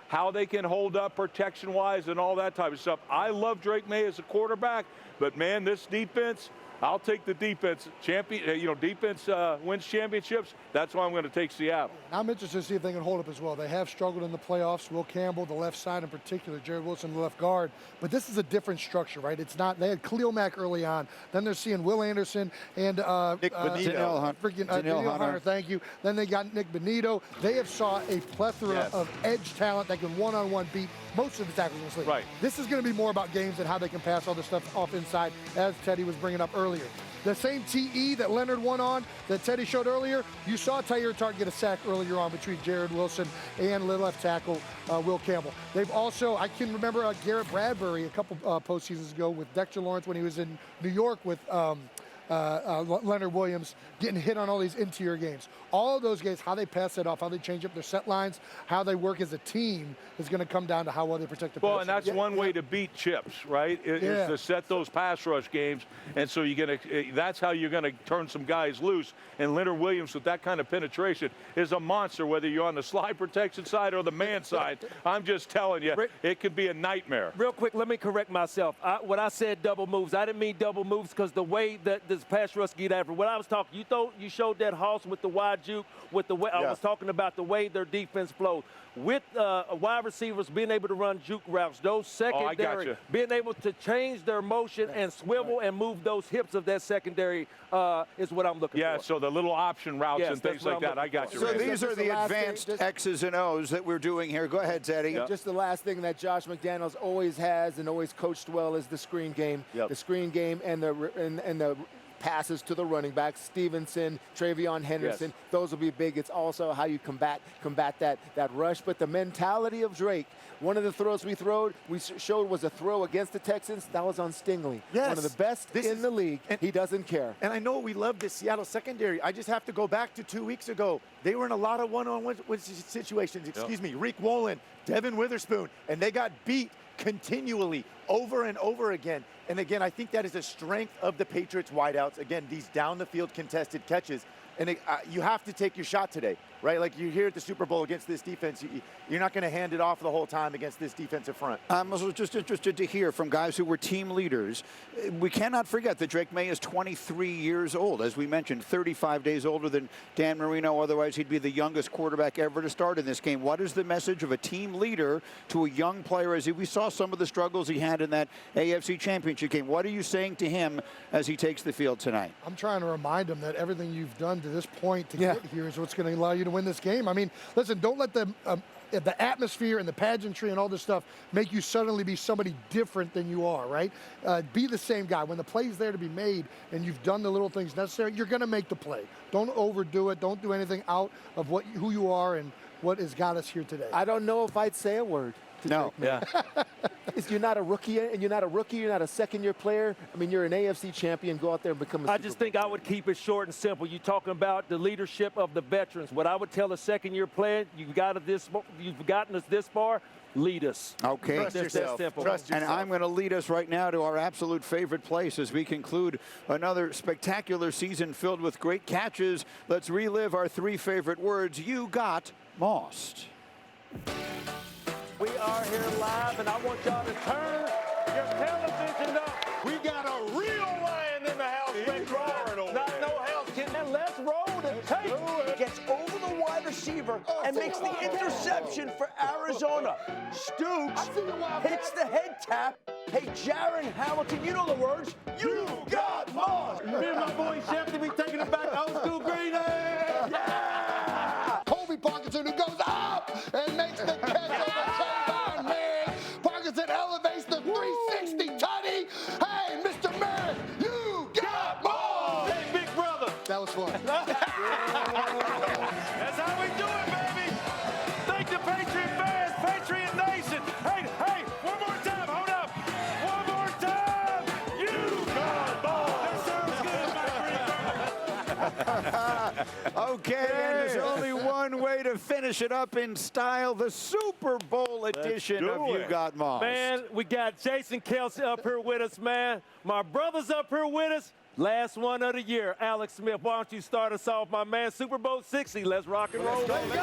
Speaker 8: how they can hold up protection-wise and all that type of stuff. I love Drake May as a quarterback. But, man, this defense – I'll take the defense. Defense wins championships. That's why I'm going to take Seattle.
Speaker 10: I'm interested to see if they can hold up as well. They have struggled in the playoffs. Will Campbell, the left side in particular, Jared Wilson, the left guard. But this is a different structure, right? It's not. They had Khalil Mack early on. Then they're seeing Will Anderson and
Speaker 5: Nick Benito.
Speaker 10: Danielle Hunter. Thank you. Then they got Nick Benito. They have saw a plethora of edge talent that can one-on-one beat most of the tackles in this league.
Speaker 8: Right.
Speaker 10: This is going to be more about games and how they can pass all this stuff off inside, as Teddy was bringing up earlier. The same TE that Leonard won on, that Teddy showed earlier, you saw Tyler Tart get a sack earlier on between Jared Wilson and left tackle Will Campbell. They've also, I can remember Garrett Bradbury a couple postseasons ago with Dexter Lawrence when he was in New York with
Speaker 1: Leonard Williams getting hit on all these interior games. All of those games, how they pass it off, how they change up their set lines, how they work as a team is going to come down to how well they protect the pass.
Speaker 8: Well, and that's one way to beat chips, right? Is to set those pass rush games, and so that's how you're gonna turn some guys loose. And Leonard Williams, with that kind of penetration, is a monster. Whether you're on the slide protection side or the man side, I'm just telling you, it could be a nightmare.
Speaker 9: Real quick, let me correct myself. When I said double moves, I didn't mean double moves because the way that this pass rush get after. When I was talking, you showed that Hoss with the wide juke, with the way I was talking about the way their defense flowed. With wide receivers being able to run juke routes, those secondary, being able to change their motion and swivel and move those hips of that secondary is what I'm looking for.
Speaker 8: Yeah, so the little option routes and things like that. I got you.
Speaker 5: So these are the advanced X's and O's that we're doing here. Go ahead, Teddy.
Speaker 10: Just the last thing that Josh McDaniels always has and always coached well is the screen game. The screen game and the passes to the running backs, Stevenson, Travion Henderson, those will be big. It's also how you combat that rush. But the mentality of Drake, one of the throws we showed was a throw against the Texans. That was on Stingley.
Speaker 7: Yes.
Speaker 10: One of the best in the league. He doesn't care.
Speaker 7: And I know we love this Seattle secondary. I just have to go back to 2 weeks ago. They were in a lot of one-on-one situations. Excuse me, Reek Wolin, Devin Witherspoon, and they got beat continually over and over again. And again, I think that is a strength of the Patriots wideouts. Again, these down-the-field contested catches. And you have to take your shot today, right? Like you're here at the Super Bowl against this defense. You're not going to hand it off the whole time against this defensive front.
Speaker 5: I'm also just interested to hear from guys who were team leaders. We cannot forget that Drake May is 23 years old. As we mentioned, 35 days older than Dan Marino. Otherwise, he'd be the youngest quarterback ever to start in this game. What is the message of a team leader to a young player? As we saw some of the struggles he had in that AFC Championship game. What are you saying to him as he takes the field tonight?
Speaker 1: I'm trying to remind him that everything you've done to this point to get here is what's going to allow you to win this game. I mean, listen, don't let the atmosphere and the pageantry and all this stuff make you suddenly be somebody different than you are, right? Be the same guy. When the play's there to be made and you've done the little things necessary, you're going to make the play. Don't overdo it. Don't do anything out of who you are and what has got us here today.
Speaker 10: I don't know if I'd say a word.
Speaker 5: No.
Speaker 10: Yeah. You're not a rookie, and you're not a second-year player. I mean, you're an AFC champion. Go out there and become a
Speaker 9: I just think I would keep it short and simple. You're talking about the leadership of the veterans. What I would tell a second-year player, you've gotten us this far, lead us.
Speaker 5: Okay.
Speaker 9: Trust yourself.
Speaker 5: Trust yourself. And I'm going to lead us right now to our absolute favorite place as we conclude another spectacular season filled with great catches. Let's relive our three favorite words. You got mossed.
Speaker 9: We are here live, and I want y'all to turn your television up.
Speaker 2: We got a real lion in the house.
Speaker 9: Not no house kid. And let's roll the tape.
Speaker 11: Gets over the wide receiver and makes the interception for Arizona. Stoops hits the head tap. Hey, Jaron Hamilton, you know the words. You got mossed.
Speaker 9: Me and my boy Chef to be taking it back old school green.
Speaker 10: Yeah! Colby Parkinson, who goes up and makes the catch on the sideline, man. Parkinson elevates the 360 tutty. Hey, Mr. Merritt, you got mossed.
Speaker 9: Hey, big brother.
Speaker 10: That was fun.
Speaker 8: That's how we do it, baby. Thank the Patriot fans, Patriot Nation. Hey, one more time. Hold up. One more time. You got mossed. That sounds good, my friend.
Speaker 5: Okay, and there's only one way to finish it up in style, the Super Bowl edition of You Got Mossed.
Speaker 9: Man, we got Jason Kelsey up here with us, man. My brother's up here with us. Last one of the year, Alex Smith. Why don't you start us off, my man? Super Bowl 60. Let's rock and roll.
Speaker 7: Let's go.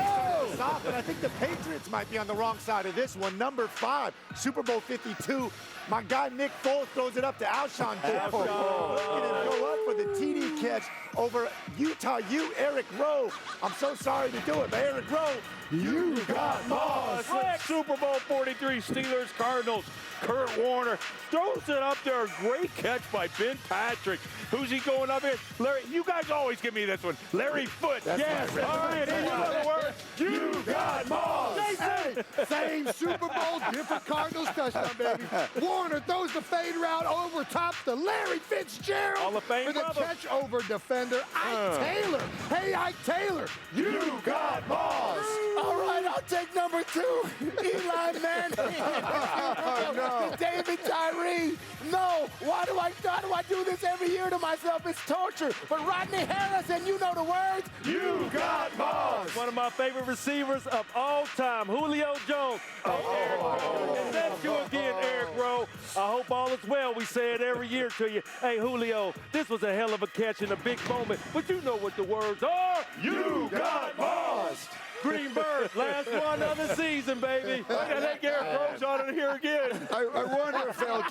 Speaker 7: And I think the Patriots might be on the wrong side of this one. Number 5, Super Bowl 52. My guy Nick Foles throws it up to Alshon Jeffrey. Look at him go up for the TD catch over Utah U, Eric Rowe. I'm so sorry to do it, but Eric Rowe, you got mossed.
Speaker 8: Super Bowl 43, Steelers, Cardinals. Kurt Warner throws it up there. Great catch by Ben Patrick. Who's he going up here? Larry, you guys always give me this one. Larry Foote.
Speaker 7: That's
Speaker 8: yes.
Speaker 7: my
Speaker 8: All right, in other words, you got mossed.
Speaker 7: Hey,
Speaker 1: Same Super Bowl, different Cardinals touchdown, baby. Warner throws the fade route over top to Larry Fitzgerald
Speaker 9: Hall of Fame
Speaker 1: with a
Speaker 9: brother.
Speaker 1: catch over defender Ike Taylor. Hey, Ike Taylor, you got Moss.
Speaker 10: All right, I'll take number 2. Eli Manning.
Speaker 5: Oh, no.
Speaker 10: David Tyree. No, why do I do this every year to myself? It's torture. But Rodney Harrison, you know the words.
Speaker 9: You got Moss. One of my favorite receivers of all time, Julio Jones. And that's you again, Eric Rowe. I hope all is well. We say it every year to you. Hey, Julio, this was a hell of a catch in a big moment, but you know what the words are. You got Moss. Greenberg, last one of the season, baby. I think Eric Rowe's on it here again.
Speaker 5: I wonder if they'll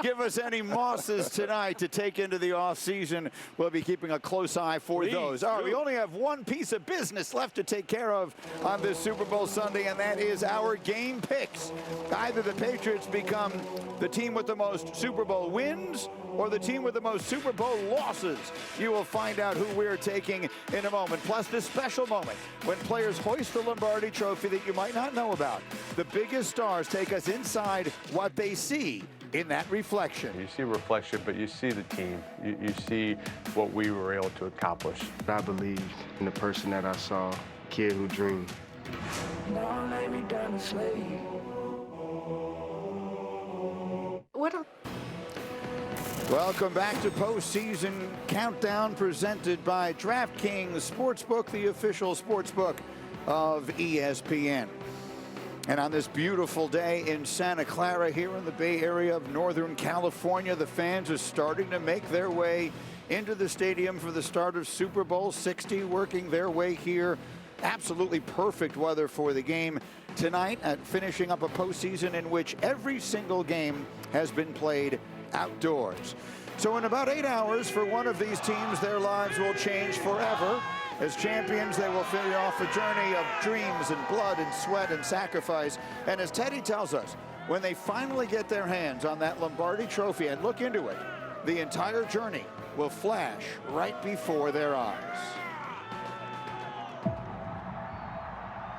Speaker 5: give us any Mosses tonight to take into the offseason. We'll be keeping a close eye for those. All right, we only have one piece of business left to take care of on this Super Bowl Sunday, and that is our game picks. Either the Patriots become the team with the most Super Bowl wins or the team with the most Super Bowl losses. You will find out who we're taking in a moment. Plus this special moment when players hoist the Lombardi Trophy that you might not know about. The biggest stars take us inside what they see in that reflection.
Speaker 13: You see reflection, but you see the team. You see what we were able to accomplish.
Speaker 14: I believed in the person that I saw, kid who dreamed.
Speaker 2: Now lay me down to sleep.
Speaker 5: Welcome back to Postseason Countdown presented by DraftKings Sportsbook, the official sportsbook of ESPN. And on this beautiful day in Santa Clara here in the Bay Area of Northern California, the fans are starting to make their way into the stadium for the start of Super Bowl 60, working their way here. Absolutely perfect weather for the game tonight, at finishing up a postseason in which every single game has been played outdoors. So in about 8 hours for one of these teams, their lives will change forever. As champions, they will finish off a journey of dreams and blood and sweat and sacrifice. And as Teddy tells us, when they finally get their hands on that Lombardi Trophy and look into it, the entire journey will flash right before their eyes.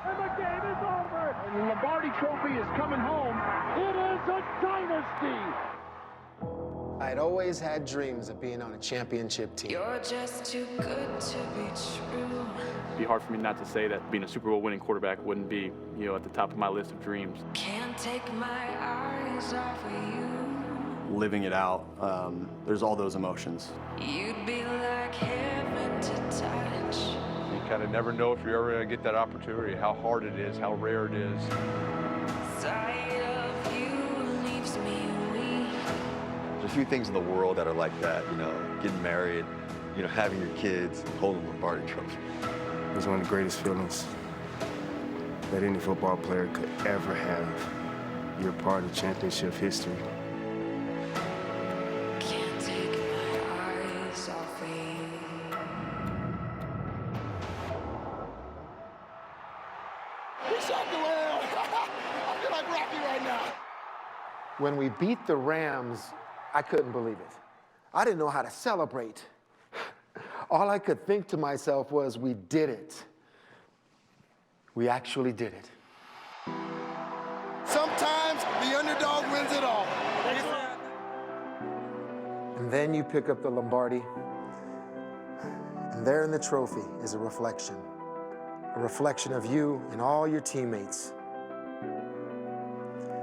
Speaker 2: And the game is over. And the Lombardi Trophy is coming home. It is a dynasty.
Speaker 16: I'd always had dreams of being on a championship team.
Speaker 2: You're just too good to be true.
Speaker 22: It'd be hard for me not to say that being a Super Bowl winning quarterback wouldn't be, at the top of my list of dreams.
Speaker 2: Can't take my eyes off of you.
Speaker 12: Living it out, there's all those emotions.
Speaker 2: You'd be like heaven to touch.
Speaker 13: You kind of never know if you're ever going to get that opportunity, how hard it is, how rare it is.
Speaker 2: Sight of you leaves me weak.
Speaker 17: There's a few things in the world that are like that, getting married, having your kids, holding the Lombardi Trophy.
Speaker 14: It was one of the greatest feelings that any football player could ever have. You're part of championship history.
Speaker 2: Can't take my eyes off of you.
Speaker 10: We shot the world. I feel like Rocky right now.
Speaker 16: When we beat the Rams, I couldn't believe it. I didn't know how to celebrate. All I could think to myself was, we did it. We actually did it.
Speaker 10: Sometimes the underdog wins it all.
Speaker 16: And then you pick up the Lombardi, and there in the trophy is a reflection of you and all your teammates.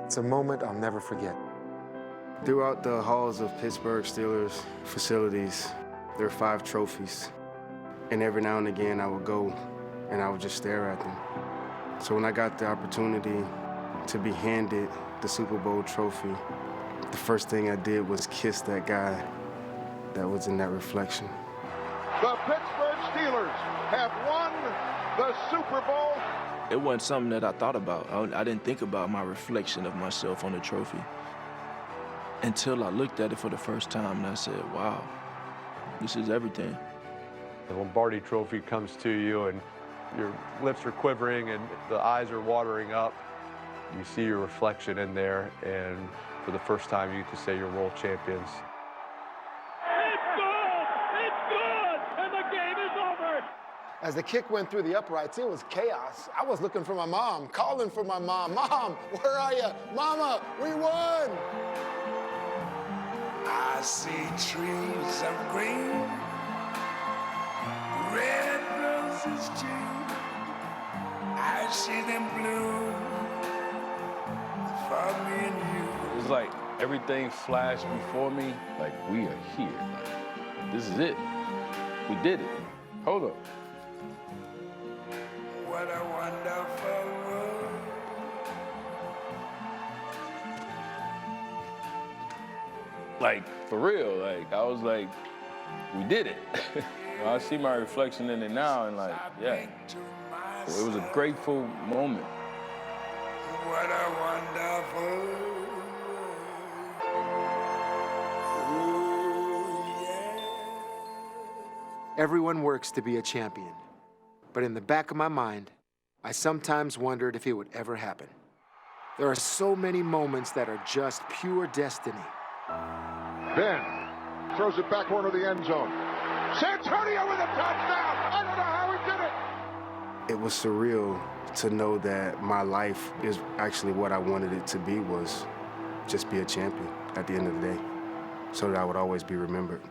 Speaker 16: It's a moment I'll never forget.
Speaker 14: Throughout the halls of Pittsburgh Steelers facilities, there are 5 trophies. And every now and again, I would go and I would just stare at them. So when I got the opportunity to be handed the Super Bowl trophy, the first thing I did was kiss that guy that was in that reflection.
Speaker 18: The Pittsburgh Steelers have won the Super Bowl.
Speaker 26: It wasn't something that I thought about. I didn't think about my reflection of myself on the trophy until I looked at it for the first time and I said, wow, this is everything.
Speaker 13: The Lombardi Trophy comes to you and your lips are quivering and the eyes are watering up. You see your reflection in there, and for the first time you get to say you're world champions.
Speaker 2: It's good! It's good! And the game is over!
Speaker 16: As the kick went through the uprights, it was chaos. I was looking for my mom, calling for my mom. Mom, where are you? Mama, we won!
Speaker 2: I see trees of green, red roses too. I see them bloom for me and you.
Speaker 3: It was like everything flashed before me, like we are here. Like, this is it. We did it. Hold up.
Speaker 2: What a wonderful world.
Speaker 3: Like, for real, like, I was like, we did it. I see my reflection in it now, and like, yeah. So it was a grateful moment.
Speaker 2: What a wonderful
Speaker 16: Everyone works to be a champion. But in the back of my mind, I sometimes wondered if it would ever happen. There are so many moments that are just pure destiny.
Speaker 18: Ben throws it back corner of the end zone. Santonio with a touchdown! I don't know how he did it!
Speaker 14: It was surreal to know that my life is actually what I wanted it to be, was just be a champion at the end of the day, so that I would always be remembered.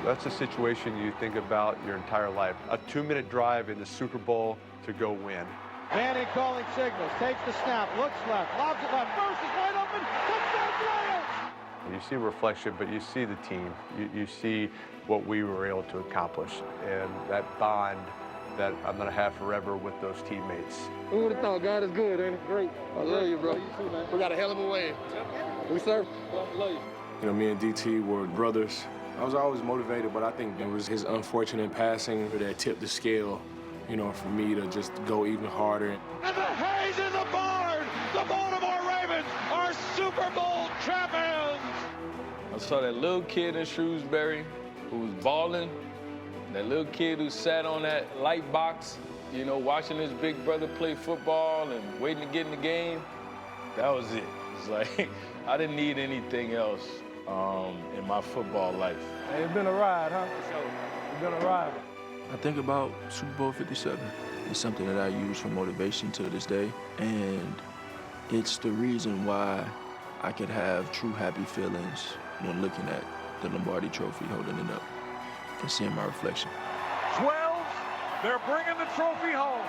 Speaker 13: That's a situation you think about your entire life. A 2-minute drive in the Super Bowl to go win.
Speaker 2: Manning calling signals, takes the snap, looks left, lobs it left, first is wide open, touchdown Lions!
Speaker 13: You see reflection, but you see the team. You see what we were able to accomplish, and that bond that I'm gonna have forever with those teammates.
Speaker 6: Who would have thought? God is good, ain't it? Great. I love you, bro. You too, man. We got a hell of a way. We serve. I love you.
Speaker 15: You know, me and DT were brothers. I was always motivated, but I think it was his unfortunate passing that tipped the scale, you know, for me to just go even harder.
Speaker 2: And the hay's in the barn! The Baltimore Ravens are Super Bowl champions!
Speaker 3: I saw that little kid in Shrewsbury who was balling, that little kid who sat on that light box, you know, watching his big brother play football and waiting to get in the game. That was it. It's like, I didn't need anything else in my football life.
Speaker 9: Hey, it's been a ride, huh? It's been a ride.
Speaker 26: I think about Super Bowl 57. It's something that I use for motivation to this day, and it's the reason why I could have true happy feelings when looking at the Lombardi Trophy, holding it up, and seeing my reflection.
Speaker 2: 12, they're bringing the trophy home.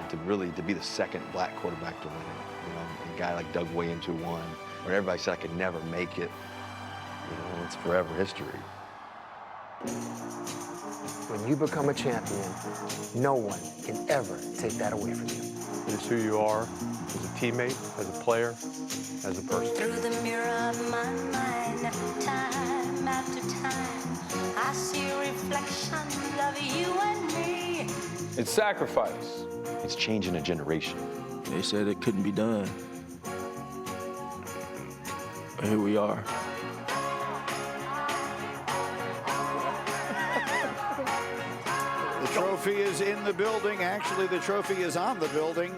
Speaker 17: And to be the second black quarterback to win it, you know, a guy like Doug Williams who won, when everybody said I could never make it, you know, it's forever history.
Speaker 16: When you become a champion, no one can ever take that away from you.
Speaker 13: It's who you are as a teammate, as a player, as a person.
Speaker 19: Through the mirror of my mind, time after time, I see reflections of you and me.
Speaker 3: It's sacrifice.
Speaker 17: It's changing a generation.
Speaker 26: They said it couldn't be done. But here we are.
Speaker 5: The trophy is in the building. Actually, the trophy is on the building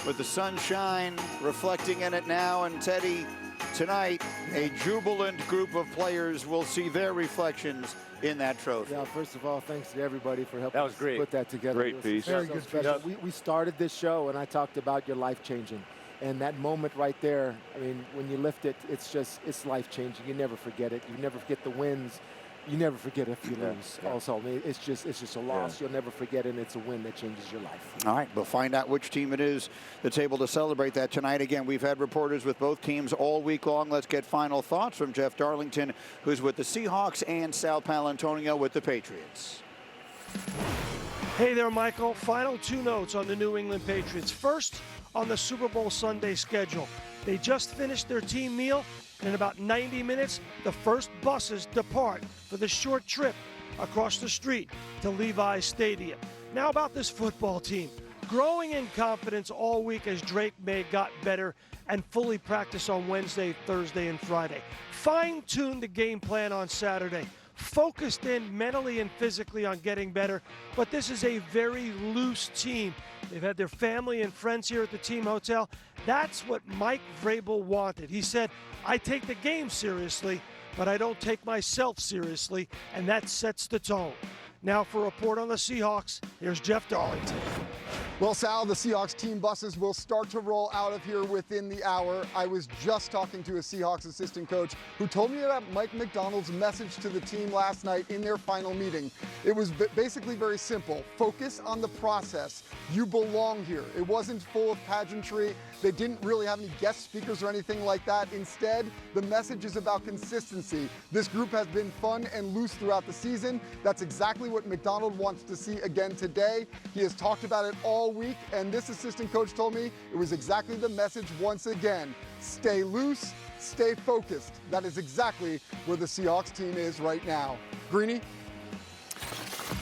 Speaker 5: with the sunshine reflecting in it now. And Teddy, tonight, a jubilant group of players will see their reflections in that trophy.
Speaker 10: Yeah, first of all, thanks to everybody for helping
Speaker 8: That was great.
Speaker 10: put that together.
Speaker 8: Great piece.
Speaker 10: Very good special. We started this show, and I talked about your life-changing. And that moment right there, I mean, when you lift it, it's life-changing. You never forget it. You never forget the wins. You never forget if you lose. Also, I mean, it's just a loss. You'll never forget it, and it's a win that changes your life.
Speaker 5: All right, we'll find out which team it is that's able to celebrate that tonight. Again, we've had reporters with both teams all week long. Let's get final thoughts from Jeff Darlington, who's with the Seahawks, and Sal Palantonio with the Patriots.
Speaker 20: Hey there, Michael. Final two notes on the New England Patriots. First, on the Super Bowl Sunday schedule. They just finished their team meal, and in about 90 minutes, the first buses depart for the short trip across the street to Levi's Stadium. Now about this football team. Growing in confidence all week as Drake May got better and fully practiced on Wednesday, Thursday, and Friday. Fine-tuned the game plan on Saturday. Focused in mentally and physically on getting better, but this is a very loose team. They've had their family and friends here at the team hotel. That's what Mike Vrabel wanted. He said, I take the game seriously, but I don't take myself seriously, and that sets the tone. Now for a report on the Seahawks, here's Jeff Darlington.
Speaker 4: Well, Sal, the Seahawks team buses will start to roll out of here within the hour. I was just talking to a Seahawks assistant coach who told me about Mike McDonald's message to the team last night in their final meeting. It was basically very simple. Focus on the process. You belong here. It wasn't full of pageantry. They didn't really have any guest speakers or anything like that. Instead, the message is about consistency. This group has been fun and loose throughout the season. That's exactly what McDonald wants to see again today. He has talked about it all week, and this assistant coach told me it was exactly the message once again. Stay loose, stay focused. That is exactly where the Seahawks team is right now. Greeny?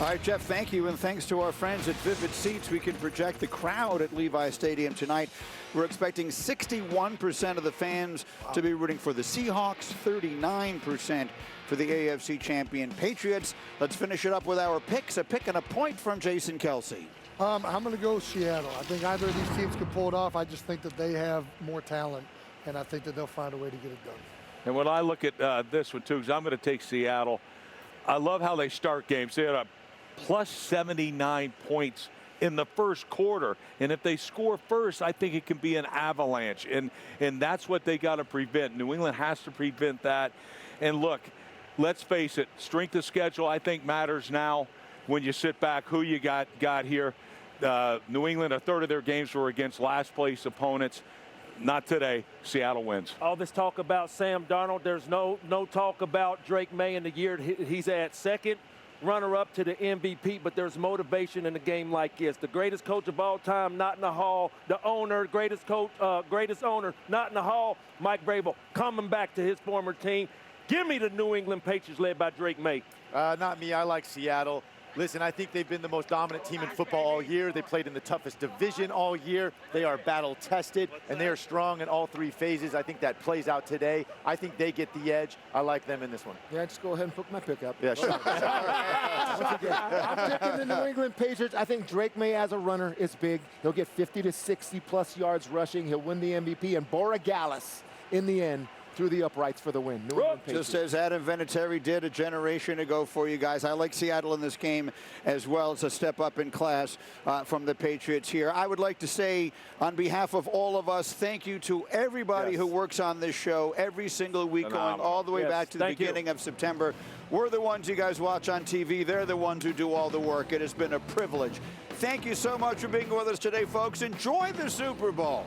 Speaker 5: All right, Jeff, thank you, and thanks to our friends at Vivid Seats, we can project the crowd at Levi Stadium tonight. We're expecting 61% of the fans to be rooting for the Seahawks, 39% for the AFC champion Patriots. Let's finish it up with our picks, a pick and a point from Jason Kelsey.
Speaker 1: I'm going to go Seattle. I think either of these teams can pull it off. I just think that they have more talent, and I think that they'll find a way to get it done.
Speaker 8: And when I look at this one, too, because I'm going to take Seattle, I love how they start games. They had a plus 79 points in the first quarter. And if they score first, I think it can be an avalanche. And that's what they got to prevent. New England has to prevent that. And look, let's face it, strength of schedule, I think, matters now when you sit back who you got here. New England, a third of their games were against last place opponents. Not today. Seattle wins.
Speaker 9: All this talk about Sam Darnold, there's no talk about Drake May in the year he's at second runner-up to the MVP, but there's motivation in a game like this. The greatest coach of all time, not in the hall. The owner, greatest owner, not in the hall. Mike Vrabel coming back to his former team. Give me the New England Patriots led by Drake May.
Speaker 7: Not me. I like Seattle. Listen, I think they've been the most dominant team in football all year. They played in the toughest division all year. They are battle-tested, and they are strong in all three phases. I think that plays out today. I think they get the edge. I like them in this one.
Speaker 16: Yeah, just go ahead and put my pick up.
Speaker 7: Yeah, sure.
Speaker 16: I'm picking the New England Patriots. I think Drake May as a runner is big. He'll get 50 to 60-plus yards rushing. He'll win the MVP, and Bora Gallis, in the end, through the uprights for the win. New England Patriots.
Speaker 5: Just as Adam Vinatieri did a generation ago for you guys. I like Seattle in this game as well. It's a step up in class from the Patriots here. I would like to say, on behalf of all of us, thank you to everybody who works on this show every single week, going all the way back to the beginning of September. We're the ones you guys watch on TV. They're the ones who do all the work. It has been a privilege. Thank you so much for being with us today, folks. Enjoy the Super Bowl.